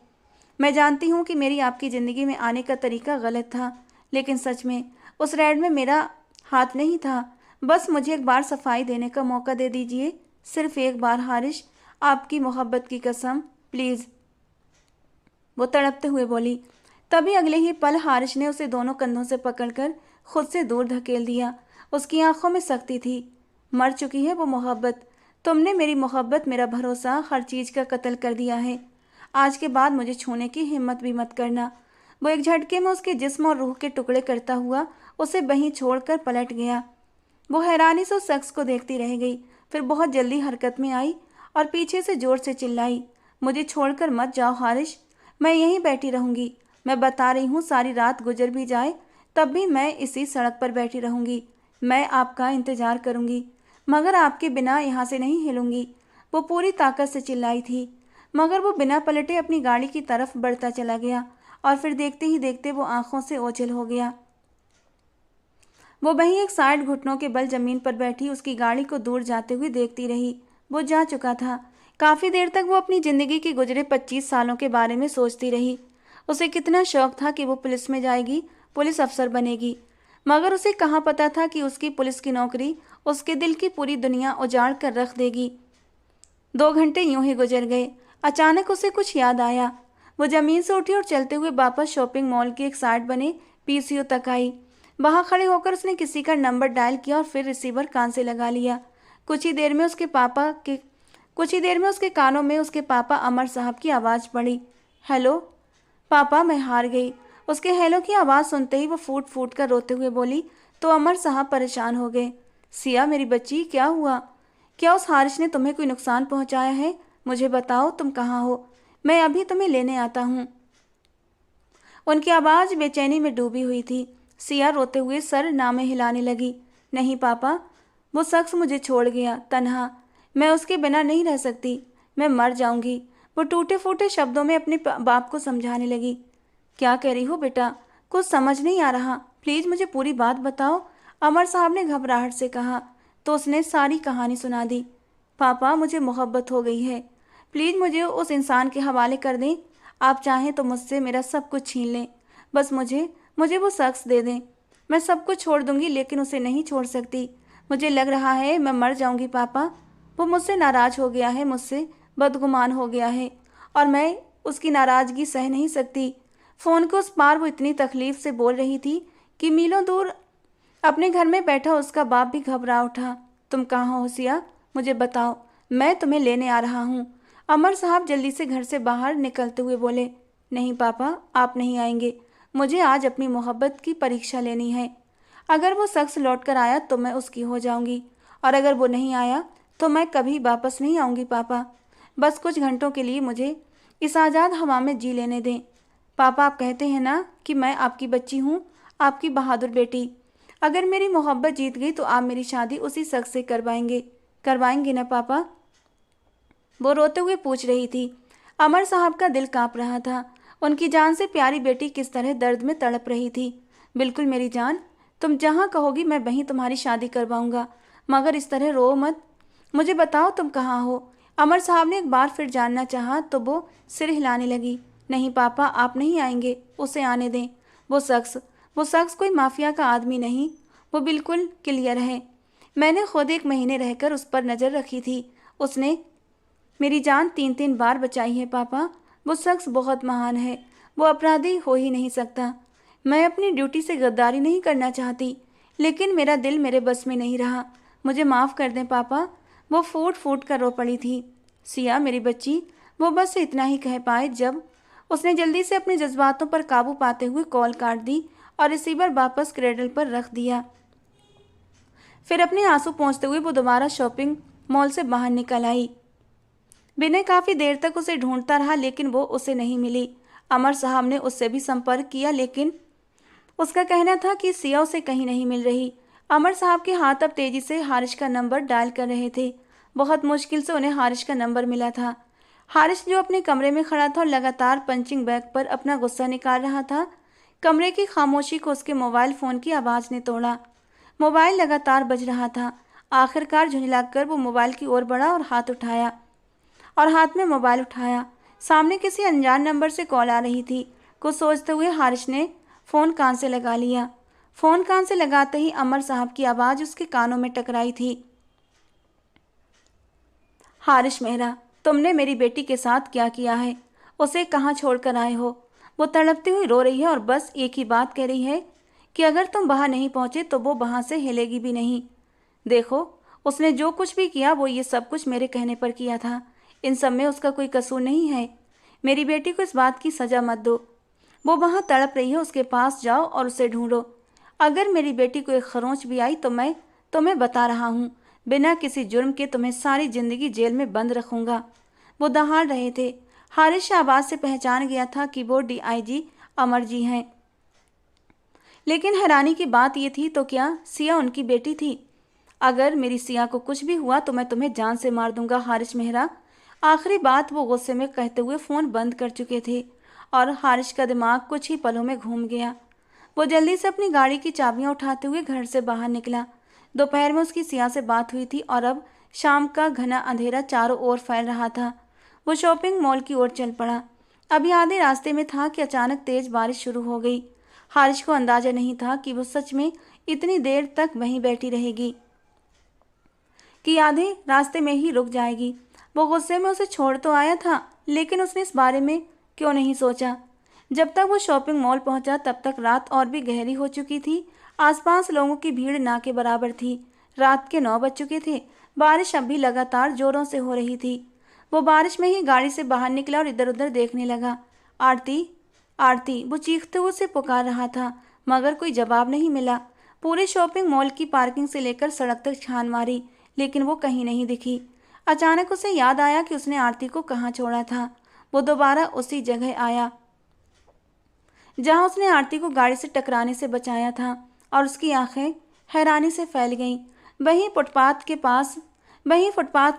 A: मैं जानती हूँ कि मेरी आपकी ज़िंदगी में आने का तरीका गलत था, लेकिन सच में उस रेड में मेरा हाथ नहीं था। बस मुझे एक बार सफाई देने का मौका दे दीजिए, सिर्फ एक बार हारिश, आपकी मोहब्बत की कसम, प्लीज़। वो तड़पते हुए बोली। तभी अगले ही पल हारिश ने उसे दोनों कंधों से पकड़कर खुद से दूर धकेल दिया। उसकी आंखों में सख्ती थी। मर चुकी है वो मोहब्बत। तुमने मेरी मोहब्बत, मेरा भरोसा, हर चीज़ का कत्ल कर दिया है। आज के बाद मुझे छूने की हिम्मत भी मत करना। वो एक झटके में उसके जिस्म और रूह के टुकड़े करता हुआ उसे वहीं छोड़कर पलट गया। वो हैरानी से उस शख्स को देखती रह गई। फिर बहुत जल्दी हरकत में आई और पीछे से जोर से चिल्लाई, मुझे छोड़कर मत जाओ हारिश, मैं यहीं बैठी रहूंगी। मैं बता रही हूँ, सारी रात गुजर भी जाए तब भी मैं इसी सड़क पर बैठी रहूंगी। मैं आपका इंतजार करूंगी, मगर आपके बिना यहाँ से नहीं हिलूंगी। वो पूरी ताकत से चिल्लाई थी, मगर वो बिना पलटे अपनी गाड़ी की तरफ बढ़ता चला गया और फिर देखते ही देखते वो आंखों से ओझल हो गया। वो वहीं एक साइड घुटनों के बल जमीन पर बैठी उसकी गाड़ी को दूर जाते हुए देखती रही। वो जा चुका था। काफी देर तक वो अपनी जिंदगी के गुजरे 25 सालों के बारे में सोचती रही। उसे कितना शौक था कि वो पुलिस में जाएगी, पुलिस अफसर बनेगी, मगर उसे कहाँ पता था कि उसकी पुलिस की नौकरी उसके दिल की पूरी दुनिया उजाड़ कर रख देगी। 2 घंटे यूं ही गुजर गए। अचानक उसे कुछ याद आया। वो जमीन से उठी और चलते हुए वापस शॉपिंग मॉल की एक साइड बने पीसीओ तक आई। वहां खड़े होकर उसने किसी का नंबर डायल किया और फिर रिसीवर कान से लगा लिया। कुछ ही देर में उसके कानों में उसके पापा अमर साहब की आवाज़ पड़ी। हेलो पापा, मैं हार गई। उसके हेलो की आवाज़ सुनते ही वो फूट फूट कर रोते हुए बोली तो अमर साहब परेशान हो गए। सिया मेरी बच्ची, क्या हुआ? क्या उस हारिश ने तुम्हें कोई नुकसान पहुंचाया है? मुझे बताओ, तुम कहाँ हो? मैं अभी तुम्हें लेने आता हूँ। उनकी आवाज़ बेचैनी में डूबी हुई थी। सिया रोते हुए सर नामे हिलाने लगी। नहीं पापा, वो शख्स मुझे छोड़ गया, तन्हा। मैं उसके बिना नहीं रह सकती, मैं मर जाऊंगी। वो टूटे फूटे शब्दों में अपने बाप को समझाने लगी। क्या कह रही हो बेटा? कुछ समझ नहीं आ रहा, प्लीज़ मुझे पूरी बात बताओ, अमर साहब ने घबराहट से कहा। तो उसने सारी कहानी सुना दी। पापा, मुझे मोहब्बत हो गई है, प्लीज़ मुझे उस इंसान के हवाले कर दें। आप चाहें तो मुझसे मेरा सब कुछ छीन लें, बस मुझे वो शख्स दे दें। मैं सब कुछ छोड़ दूंगी, लेकिन उसे नहीं छोड़ सकती। मुझे लग रहा है मैं मर जाऊंगी पापा। वो मुझसे नाराज़ हो गया है, मुझसे बदगुमान हो गया है और मैं उसकी नाराज़गी सह नहीं सकती। फ़ोन के उस पार वो इतनी तकलीफ़ से बोल रही थी कि मीलों दूर अपने घर में बैठा उसका बाप भी घबरा उठा। तुम कहाँ हो सिया? मुझे बताओ, मैं तुम्हें लेने आ रहा हूँ। अमर साहब जल्दी से घर से बाहर निकलते हुए बोले। नहीं पापा, आप नहीं आएंगे। मुझे आज अपनी मोहब्बत की परीक्षा लेनी है। अगर वो शख्स लौट कर आया तो मैं उसकी हो जाऊंगी, और अगर वो नहीं आया तो मैं कभी वापस नहीं आऊंगी पापा। बस कुछ घंटों के लिए मुझे इस आज़ाद हवा में जी लेने दें। पापा, आप कहते हैं ना कि मैं आपकी बच्ची हूँ, आपकी बहादुर बेटी। अगर मेरी मोहब्बत जीत गई तो आप मेरी शादी उसी शख्स से करवाएंगे ना पापा? वो रोते हुए पूछ रही थी। अमर साहब का दिल कांप रहा था। उनकी जान से प्यारी बेटी किस तरह दर्द में तड़प रही थी। बिल्कुल मेरी जान, तुम जहाँ कहोगी मैं वहीं तुम्हारी शादी करवाऊंगा, मगर इस तरह रो मत। मुझे बताओ, तुम कहाँ हो? अमर साहब ने एक बार फिर जानना चाहा तो वो सिर हिलाने लगी। नहीं पापा, आप नहीं आएंगे, उसे आने दें। वो शख्स कोई माफिया का आदमी नहीं, वो बिल्कुल क्लियर है। मैंने खुद 1 महीने रहकर उस पर नज़र रखी थी। उसने मेरी जान 3 बार बचाई है पापा। वो शख्स बहुत महान है, वो अपराधी हो ही नहीं सकता। मैं अपनी ड्यूटी से गद्दारी नहीं करना चाहती, लेकिन मेरा दिल मेरे बस में नहीं रहा। मुझे माफ़ कर दें पापा। वो फूट फूट कर रो पड़ी थी। सिया मेरी बच्ची, वो बस इतना ही कह पाए जब उसने जल्दी से अपने जज्बातों पर काबू पाते हुए कॉल काट दी और रिसीवर वापस क्रेडल पर रख दिया। फिर अपने आंसू पोंछते हुए वो दोबारा शॉपिंग मॉल से बाहर निकल आई। विनय काफ़ी देर तक उसे ढूंढता रहा, लेकिन वो उसे नहीं मिली। अमर साहब ने उससे भी संपर्क किया, लेकिन उसका कहना था कि सिया उसे कहीं नहीं मिल रही। अमर साहब के हाथ अब तेजी से हारिश का नंबर डायल कर रहे थे। बहुत मुश्किल से उन्हें हारिश का नंबर मिला था। हारिश जो अपने कमरे में खड़ा था और लगातार पंचिंग बैग पर अपना गुस्सा निकाल रहा था। कमरे की खामोशी को उसके मोबाइल फ़ोन की आवाज़ ने तोड़ा। मोबाइल लगातार बज रहा था। आखिरकार झुंझलाकर वो मोबाइल की ओर बढ़ा और हाथ में मोबाइल उठाया। सामने किसी अनजान नंबर से कॉल आ रही थी। कुछ सोचते हुए हारिश ने फ़ोन कान से लगा लिया। फ़ोन कान से लगाते ही अमर साहब की आवाज़ उसके कानों में टकराई थी। हारिश मेहरा, तुमने मेरी बेटी के साथ क्या किया है? उसे कहाँ छोड़कर आए हो? वो तड़पती हुई रो रही है और बस एक ही बात कह रही है कि अगर तुम वहाँ नहीं पहुँचे तो वो वहाँ से हिलेगी भी नहीं। देखो, उसने जो कुछ भी किया वो ये सब कुछ मेरे कहने पर किया था। इन सब में उसका कोई कसूर नहीं है। मेरी बेटी को इस बात की सज़ा मत दो। वो वहाँ तड़प रही है, उसके पास जाओ और उसे ढूंढो। अगर मेरी बेटी को एक खरोंच भी आई तो मैं बता रहा हूँ, बिना किसी जुर्म के तुम्हें सारी जिंदगी जेल में बंद रखूंगा। वो दहाड़ रहे थे। हारिस आवाज से पहचान गया था कि वो डीआईजी अमर जी हैं। लेकिन हैरानी की बात यह थी तो क्या सिया उनकी बेटी थी? अगर मेरी सिया को कुछ भी हुआ तो मैं तुम्हें जान से मार दूंगा हारिस मेहरा। आखिरी बात वो गुस्से में कहते हुए फ़ोन बंद कर चुके थे और हारिस का दिमाग कुछ ही पलों में घूम गया। वो जल्दी से अपनी गाड़ी की चाबियां उठाते हुए घर से बाहर निकला। दोपहर में उसकी सिया से बात हुई थी और अब शाम का घना अंधेरा चारों ओर फैल रहा था। वो शॉपिंग मॉल की ओर चल पड़ा। अभी आधे रास्ते में था कि अचानक तेज बारिश शुरू हो गई। हारिस को अंदाजा नहीं था कि वो सच में इतनी देर तक वहीं बैठी रहेगी, कि आधे रास्ते में ही रुक जाएगी। वो गुस्से में उसे छोड़ तो आया था, लेकिन उसने इस बारे में क्यों नहीं सोचा। जब तक वो शॉपिंग मॉल पहुंचा तब तक रात और भी गहरी हो चुकी थी। आसपास लोगों की भीड़ ना के बराबर थी। रात के 9 बज चुके थे। बारिश अब भी लगातार जोरों से हो रही थी। वो बारिश में ही गाड़ी से बाहर निकला और इधर उधर देखने लगा। आरती, आरती, वो चीखते हुए उसे पुकार रहा था, मगर कोई जवाब नहीं मिला। पूरे शॉपिंग मॉल की पार्किंग से लेकर सड़क तक छान मारी, लेकिन वो कहीं नहीं दिखी। अचानक उसे याद आया कि उसने आरती को कहाँ छोड़ा था। वो दोबारा उसी जगह आया जहां उसने आरती को गाड़ी से टकराने से बचाया था, और उसकी आंखें हैरानी से फैल गईं। वहीं फुटपाथ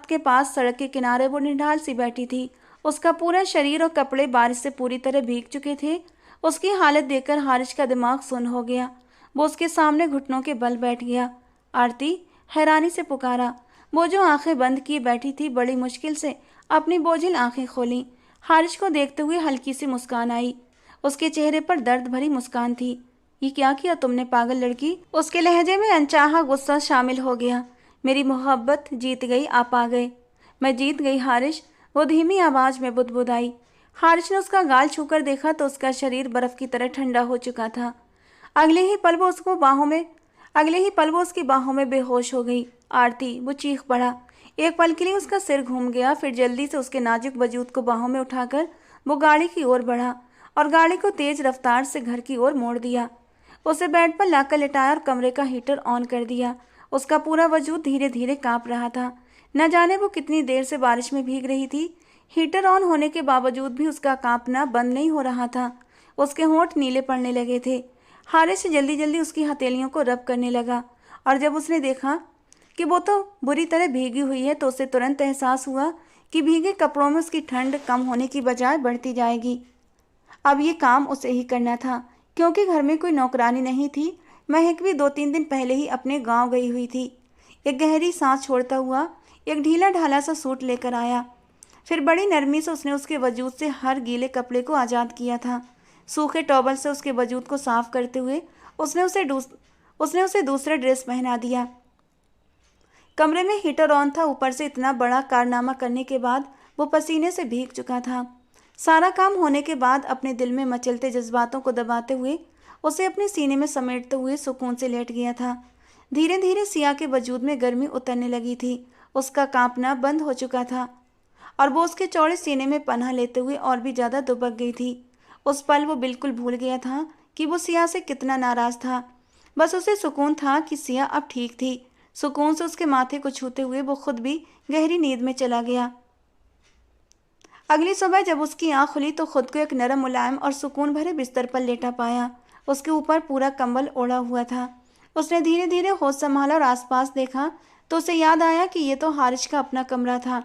A: के पास सड़क के किनारे वो निढाल सी बैठी थी। उसका पूरा शरीर और कपड़े बारिश से पूरी तरह भीग चुके थे। उसकी हालत देखकर हारिस का दिमाग सुन्न हो गया। वो उसके सामने घुटनों के बल बैठ गया। आरती, हैरानी से पुकारा। वो जो आंखें बंद किए बैठी थी, बड़ी मुश्किल से अपनी बोझिल आंखें खोली। हारिस को देखते हुए हल्की सी मुस्कान आई। उसके चेहरे पर दर्द भरी मुस्कान थी। ये क्या किया तुमने पागल लड़की? उसके लहजे में अनचाहा गुस्सा शामिल हो गया। मेरी मोहब्बत जीत गई, आप आ गए। मैं जीत गई हारिस, वो धीमी आवाज में बुदबुदाई। हारिस ने उसका गाल छूकर देखा तो उसका शरीर बर्फ की तरह ठंडा हो चुका था। अगले ही पल वो उसकी बाहों में बेहोश हो गई। आरती, वो चीख पड़ा। एक पल के लिए उसका सिर घूम गया, फिर जल्दी से उसके नाजुक वजूद को बाहों में उठाकर वो गाड़ी की ओर बढ़ा और गाड़ी को तेज रफ्तार से घर की ओर मोड़ दिया। उसे बेड पर लाकर लिटाया और कमरे का हीटर ऑन कर दिया। उसका पूरा वजूद धीरे धीरे कांप रहा था। न जाने वो कितनी देर से बारिश में भीग रही थी। हीटर ऑन होने के बावजूद भी उसका कांपना बंद नहीं हो रहा था। उसके होंठ नीले पड़ने लगे थे। हारिस जल्दी जल्दी उसकी हथेलियों को रब करने लगा, और जब उसने देखा कि वो तो बुरी तरह भीगी हुई है तो उसे तुरंत एहसास हुआ कि भीगे कपड़ों में उसकी ठंड कम होने की बजाय बढ़ती जाएगी। अब ये काम उसे ही करना था, क्योंकि घर में कोई नौकरानी नहीं थी। महक भी 2-3 दिन पहले ही अपने गांव गई हुई थी। एक गहरी सांस छोड़ता हुआ एक ढीला ढाला सा सूट लेकर आया। फिर बड़ी नरमी से उसने उसके वजूद से हर गीले कपड़े को आज़ाद किया था। सूखे टॉवल से उसके वजूद को साफ करते हुए उसने उसे दूसरा ड्रेस पहना दिया। कमरे में हीटर ऑन था। ऊपर से इतना बड़ा कारनामा करने के बाद वो पसीने से भीग चुका था। सारा काम होने के बाद अपने दिल में मचलते जज्बातों को दबाते हुए उसे अपने सीने में समेटते हुए सुकून से लेट गया था। धीरे धीरे सिया के वजूद में गर्मी उतरने लगी थी। उसका कांपना बंद हो चुका था और वो उसके चौड़े सीने में पनाह लेते हुए और भी ज़्यादा दुबक गई थी। उस पल वो बिल्कुल भूल गया था कि वो सिया से कितना नाराज़ था। बस उसे सुकून था कि सिया अब ठीक थी। सुकून से उसके माथे को छूते हुए वो खुद भी गहरी नींद में चला गया। अगली सुबह जब उसकी आँख खुली तो खुद को एक नरम, मुलायम और सुकून भरे बिस्तर पर लेटा पाया। उसके ऊपर पूरा कंबल ओढ़ा हुआ था। उसने धीरे धीरे होश संभाला और आसपास देखा तो उसे याद आया कि ये तो हारिस का अपना कमरा था।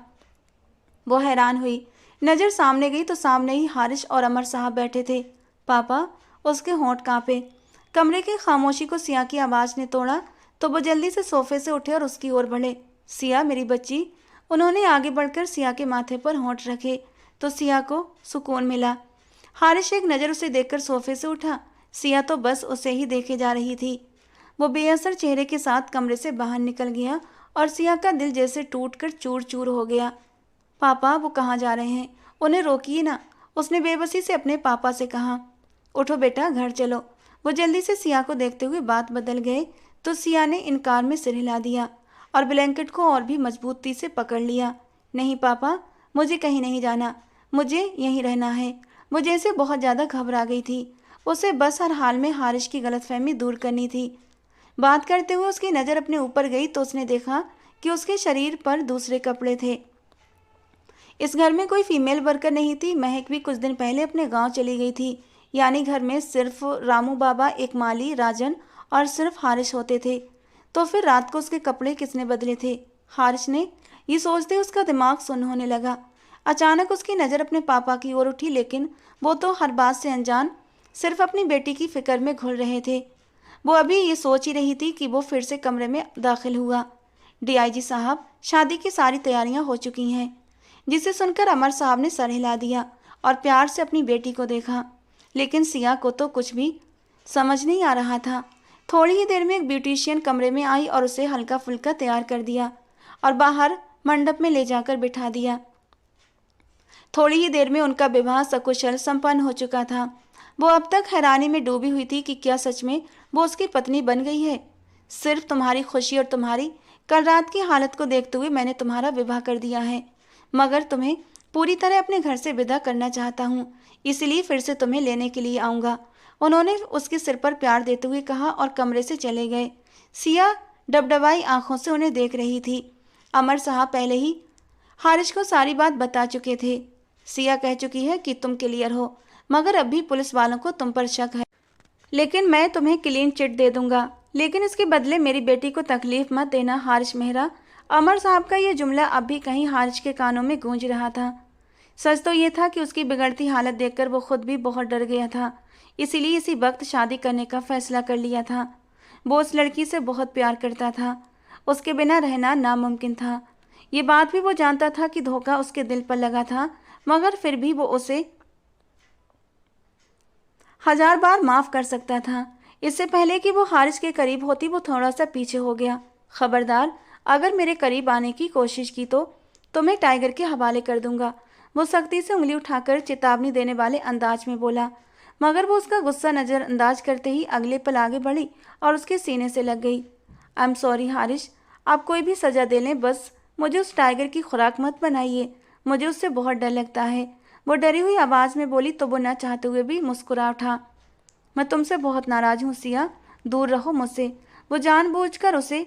A: वो हैरान हुई। नज़र सामने गई तो सामने ही हारिस और अमर साहब बैठे थे। पापा, उसके होंठ कांपे। कमरे की खामोशी को सिया की आवाज़ ने तोड़ा तो वो जल्दी से सोफे से उठे और उसकी ओर बढ़े। सिया, मेरी बच्ची। उन्होंने आगे बढ़कर सिया के माथे पर होंठ रखे तो सिया को सुकून मिला। हारिस एक नज़र उसे देखकर सोफे से उठा। सिया तो बस उसे ही देखे जा रही थी। वो बेअसर चेहरे के साथ कमरे से बाहर निकल गया और सिया का दिल जैसे टूटकर चूर चूर हो गया। पापा, वो कहाँ जा रहे हैं? उन्हें रोकिए ना, उसने बेबसी से अपने पापा से कहा। उठो बेटा, घर चलो। वो जल्दी से सिया को देखते हुए बात बदल गए तो सिया ने इनकार में सिर हिला दिया और ब्लैंकेट को और भी मजबूती से पकड़ लिया। नहीं पापा, मुझे कहीं नहीं जाना, मुझे यहीं रहना है। वो जैसे बहुत ज़्यादा घबरा गई थी। उसे बस हर हाल में हारिस की गलतफहमी दूर करनी थी। बात करते हुए उसकी नज़र अपने ऊपर गई तो उसने देखा कि उसके शरीर पर दूसरे कपड़े थे। इस घर में कोई फीमेल वर्कर नहीं थी। महक भी कुछ दिन पहले अपने गांव चली गई थी। यानी घर में सिर्फ रामू बाबा, एक माली, राजन और सिर्फ हारिश होते थे। तो फिर रात को उसके कपड़े किसने बदले थे? हारिश ने। ये सोचते उसका दिमाग सुन्न होने लगा। अचानक उसकी नज़र अपने पापा की ओर उठी, लेकिन वो तो हर बात से अनजान, सिर्फ अपनी बेटी की फिक्र में घुल रहे थे। वो अभी ये सोच ही रही थी कि वो फिर से कमरे में दाखिल हुआ। डीआईजी साहब, शादी की सारी तैयारियां हो चुकी हैं। जिसे सुनकर अमर साहब ने सर हिला दिया और प्यार से अपनी बेटी को देखा। लेकिन सिया को तो कुछ भी समझ नहीं आ रहा था। थोड़ी ही देर में एक ब्यूटिशियन कमरे में आई और उसे हल्का फुल्का तैयार कर दिया और बाहर मंडप में ले जाकर बिठा दिया। थोड़ी ही देर में उनका विवाह सकुशल संपन्न हो चुका था। वो अब तक हैरानी में डूबी हुई थी कि क्या सच में वो उसकी पत्नी बन गई है। सिर्फ तुम्हारी खुशी और तुम्हारी कल रात की हालत को देखते हुए मैंने तुम्हारा विवाह कर दिया है, मगर तुम्हें पूरी तरह अपने घर से विदा करना चाहता हूँ, इसलिए फिर से तुम्हें लेने के लिए आऊँगा। उन्होंने उसके सिर पर प्यार देते हुए कहा और कमरे से चले गए। सिया डबडबाई आंखों से उन्हें देख रही थी। अमर साहब पहले ही हारिश को सारी बात बता चुके थे। सिया कह चुकी है कि तुम क्लियर हो, मगर अब भी पुलिस वालों को तुम पर शक है। लेकिन मैं तुम्हें क्लीन चिट दे दूंगा, लेकिन इसके बदले मेरी बेटी को तकलीफ मत देना हारिश मेहरा। अमर साहब का यह जुमला अब भी कहीं हारिश के कानों में गूंज रहा था। सच तो ये था कि उसकी बिगड़ती हालत देखकर वो खुद भी बहुत डर गया था। इसीलिए इसी वक्त शादी करने का फैसला कर लिया था। वो उस लड़की से बहुत प्यार करता था। उसके बिना रहना नामुमकिन था। ये बात भी वो जानता था कि धोखा उसके दिल पर लगा था, मगर फिर भी वो उसे 1000 बार माफ़ कर सकता था। इससे पहले कि वो हारिस के करीब होती, वो थोड़ा सा पीछे हो गया। खबरदार, अगर मेरे करीब आने की कोशिश की तो तुम्हें टाइगर के हवाले कर दूंगा। वो सख्ती से उंगली उठाकर चेतावनी देने वाले अंदाज में बोला, मगर वो उसका गुस्सा नज़रअंदाज करते ही अगले पल आगे बढ़ी और उसके सीने से लग गई। आई एम सॉरी हारिश, आप कोई भी सज़ा दे लें, बस मुझे उस टाइगर की खुराक मत बनाइए। मुझे उससे बहुत डर लगता है। वो डरी हुई आवाज़ में बोली तो वो न चाहते हुए भी मुस्कुरा उठा। मैं तुमसे बहुत नाराज़ हूँ सिया, दूर रहो मुझसे। वो जानबूझकर उसे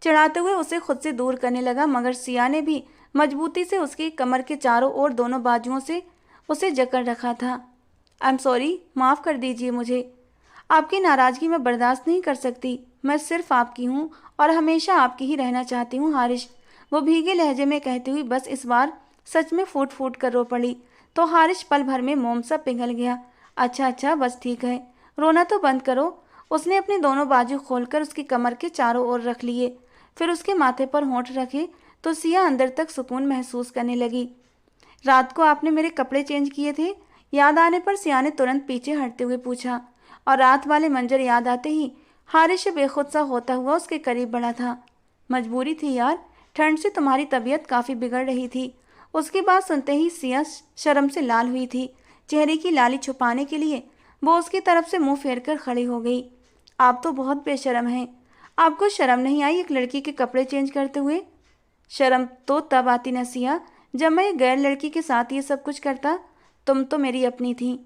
A: चढ़ाते हुए उसे खुद से दूर करने लगा, मगर सिया ने भी मजबूती से उसकी कमर के चारों ओर दोनों बाजुओं से उसे जकड़ रखा था। आई एम सॉरी, माफ़ कर दीजिए मुझे। आपकी नाराज़गी मैं बर्दाश्त नहीं कर सकती। मैं सिर्फ आपकी हूँ और हमेशा आपकी ही रहना चाहती हूँ हारिश, वो भीगे लहजे में कहती हुई बस इस बार सच में फूट फूट कर रो पड़ी। तो हारिश पल भर में मोम सा पिघल गया। अच्छा अच्छा, बस ठीक है, रोना तो बंद करो। उसने अपने दोनों बाजू खोलकर उसकी कमर के चारों ओर रख लिए, फिर उसके माथे पर होंठ रखे तो सिया अंदर तक सुकून महसूस करने लगी। रात को आपने मेरे कपड़े चेंज किए थे? याद आने पर सिया ने तुरंत पीछे हटते हुए पूछा, और रात वाले मंजर याद आते ही हारिश बेखुद सा होता हुआ उसके करीब बढ़ा था। मजबूरी थी यार, ठंड से तुम्हारी तबीयत काफ़ी बिगड़ रही थी। उसकी बात सुनते ही सिया शर्म से लाल हुई थी। चेहरे की लाली छुपाने के लिए वो उसकी तरफ से मुंह फेर कर खड़ी हो गई। आप तो बहुत बेशर्म हैं। आपको शर्म नहीं आई एक लड़की के कपड़े चेंज करते हुए? शर्म तो तब आती न सिया, जब मैं एक गैर लड़की के साथ ये सब कुछ करता। तुम तो मेरी अपनी थी,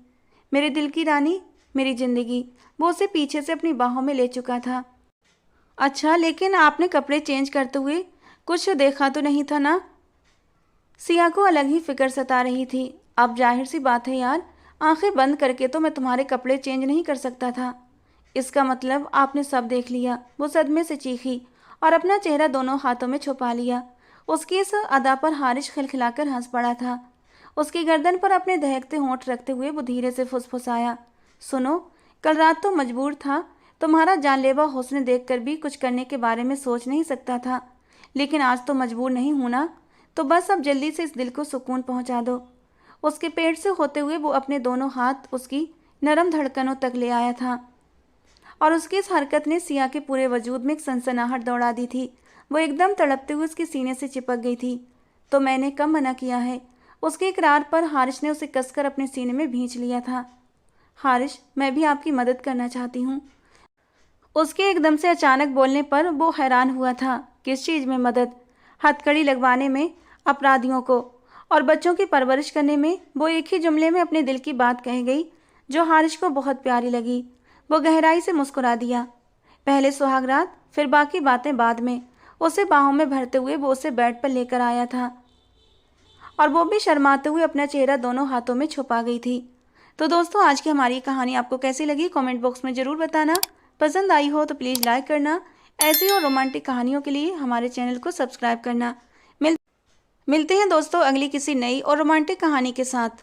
A: मेरे दिल की रानी, मेरी ज़िंदगी। वो उसे पीछे से अपनी बाहों में ले चुका था। अच्छा, लेकिन आपने कपड़े चेंज करते हुए कुछ देखा तो नहीं था ना? सिया को अलग ही फिक्र सता रही थी। अब जाहिर सी बात है यार, आंखें बंद करके तो मैं तुम्हारे कपड़े चेंज नहीं कर सकता था। इसका मतलब आपने सब देख लिया। वो सदमे से चीखी और अपना चेहरा दोनों हाथों में छुपा लिया। उसकी इस अदा पर हारिश खिलखिलाकर हंस पड़ा था। उसकी गर्दन पर अपने दहकते होंठ रखते हुए वो धीरे से फुसफुसाया, सुनो, कल रात तो मजबूर था। तुम्हारा जानलेवा हुस्न देखकर भी कुछ करने के बारे में सोच नहीं सकता था, लेकिन आज तो मजबूर नहीं हूं ना। तो बस अब जल्दी से इस दिल को सुकून पहुंचा दो। उसके पेट से होते हुए वो अपने दोनों हाथ उसकी नरम धड़कनों तक ले आया था और उसकी इस हरकत ने सिया के पूरे वजूद में एक सनसनाहट दौड़ा दी थी। वो एकदम तड़पते हुए उसके सीने से चिपक गई थी। तो मैंने कब मना किया है? उसके इकरार पर हारिश ने उसे कसकर अपने सीने में भींच लिया था। हारिश, मैं भी आपकी मदद करना चाहती हूँ। उसके एकदम से अचानक बोलने पर वो हैरान हुआ था। किस चीज़ में मदद? हथकड़ी लगवाने में अपराधियों को और बच्चों की परवरिश करने में। वो एक ही जुमले में अपने दिल की बात कह गई जो हारिश को बहुत प्यारी लगी। वो गहराई से मुस्कुरा दिया। पहले सुहागरात, फिर बाकी बातें बाद में। उसे बाहों में भरते हुए वो उसे बेड पर लेकर आया था और वो भी शर्माते हुए अपना चेहरा दोनों हाथों में छुपा गई थी। तो दोस्तों, आज की हमारी कहानी आपको कैसी लगी कमेंट बॉक्स में ज़रूर बताना। पसंद आई हो तो प्लीज़ लाइक करना। ऐसी और रोमांटिक कहानियों के लिए हमारे चैनल को सब्सक्राइब करना। मिलते हैं दोस्तों अगली किसी नई और रोमांटिक कहानी के साथ।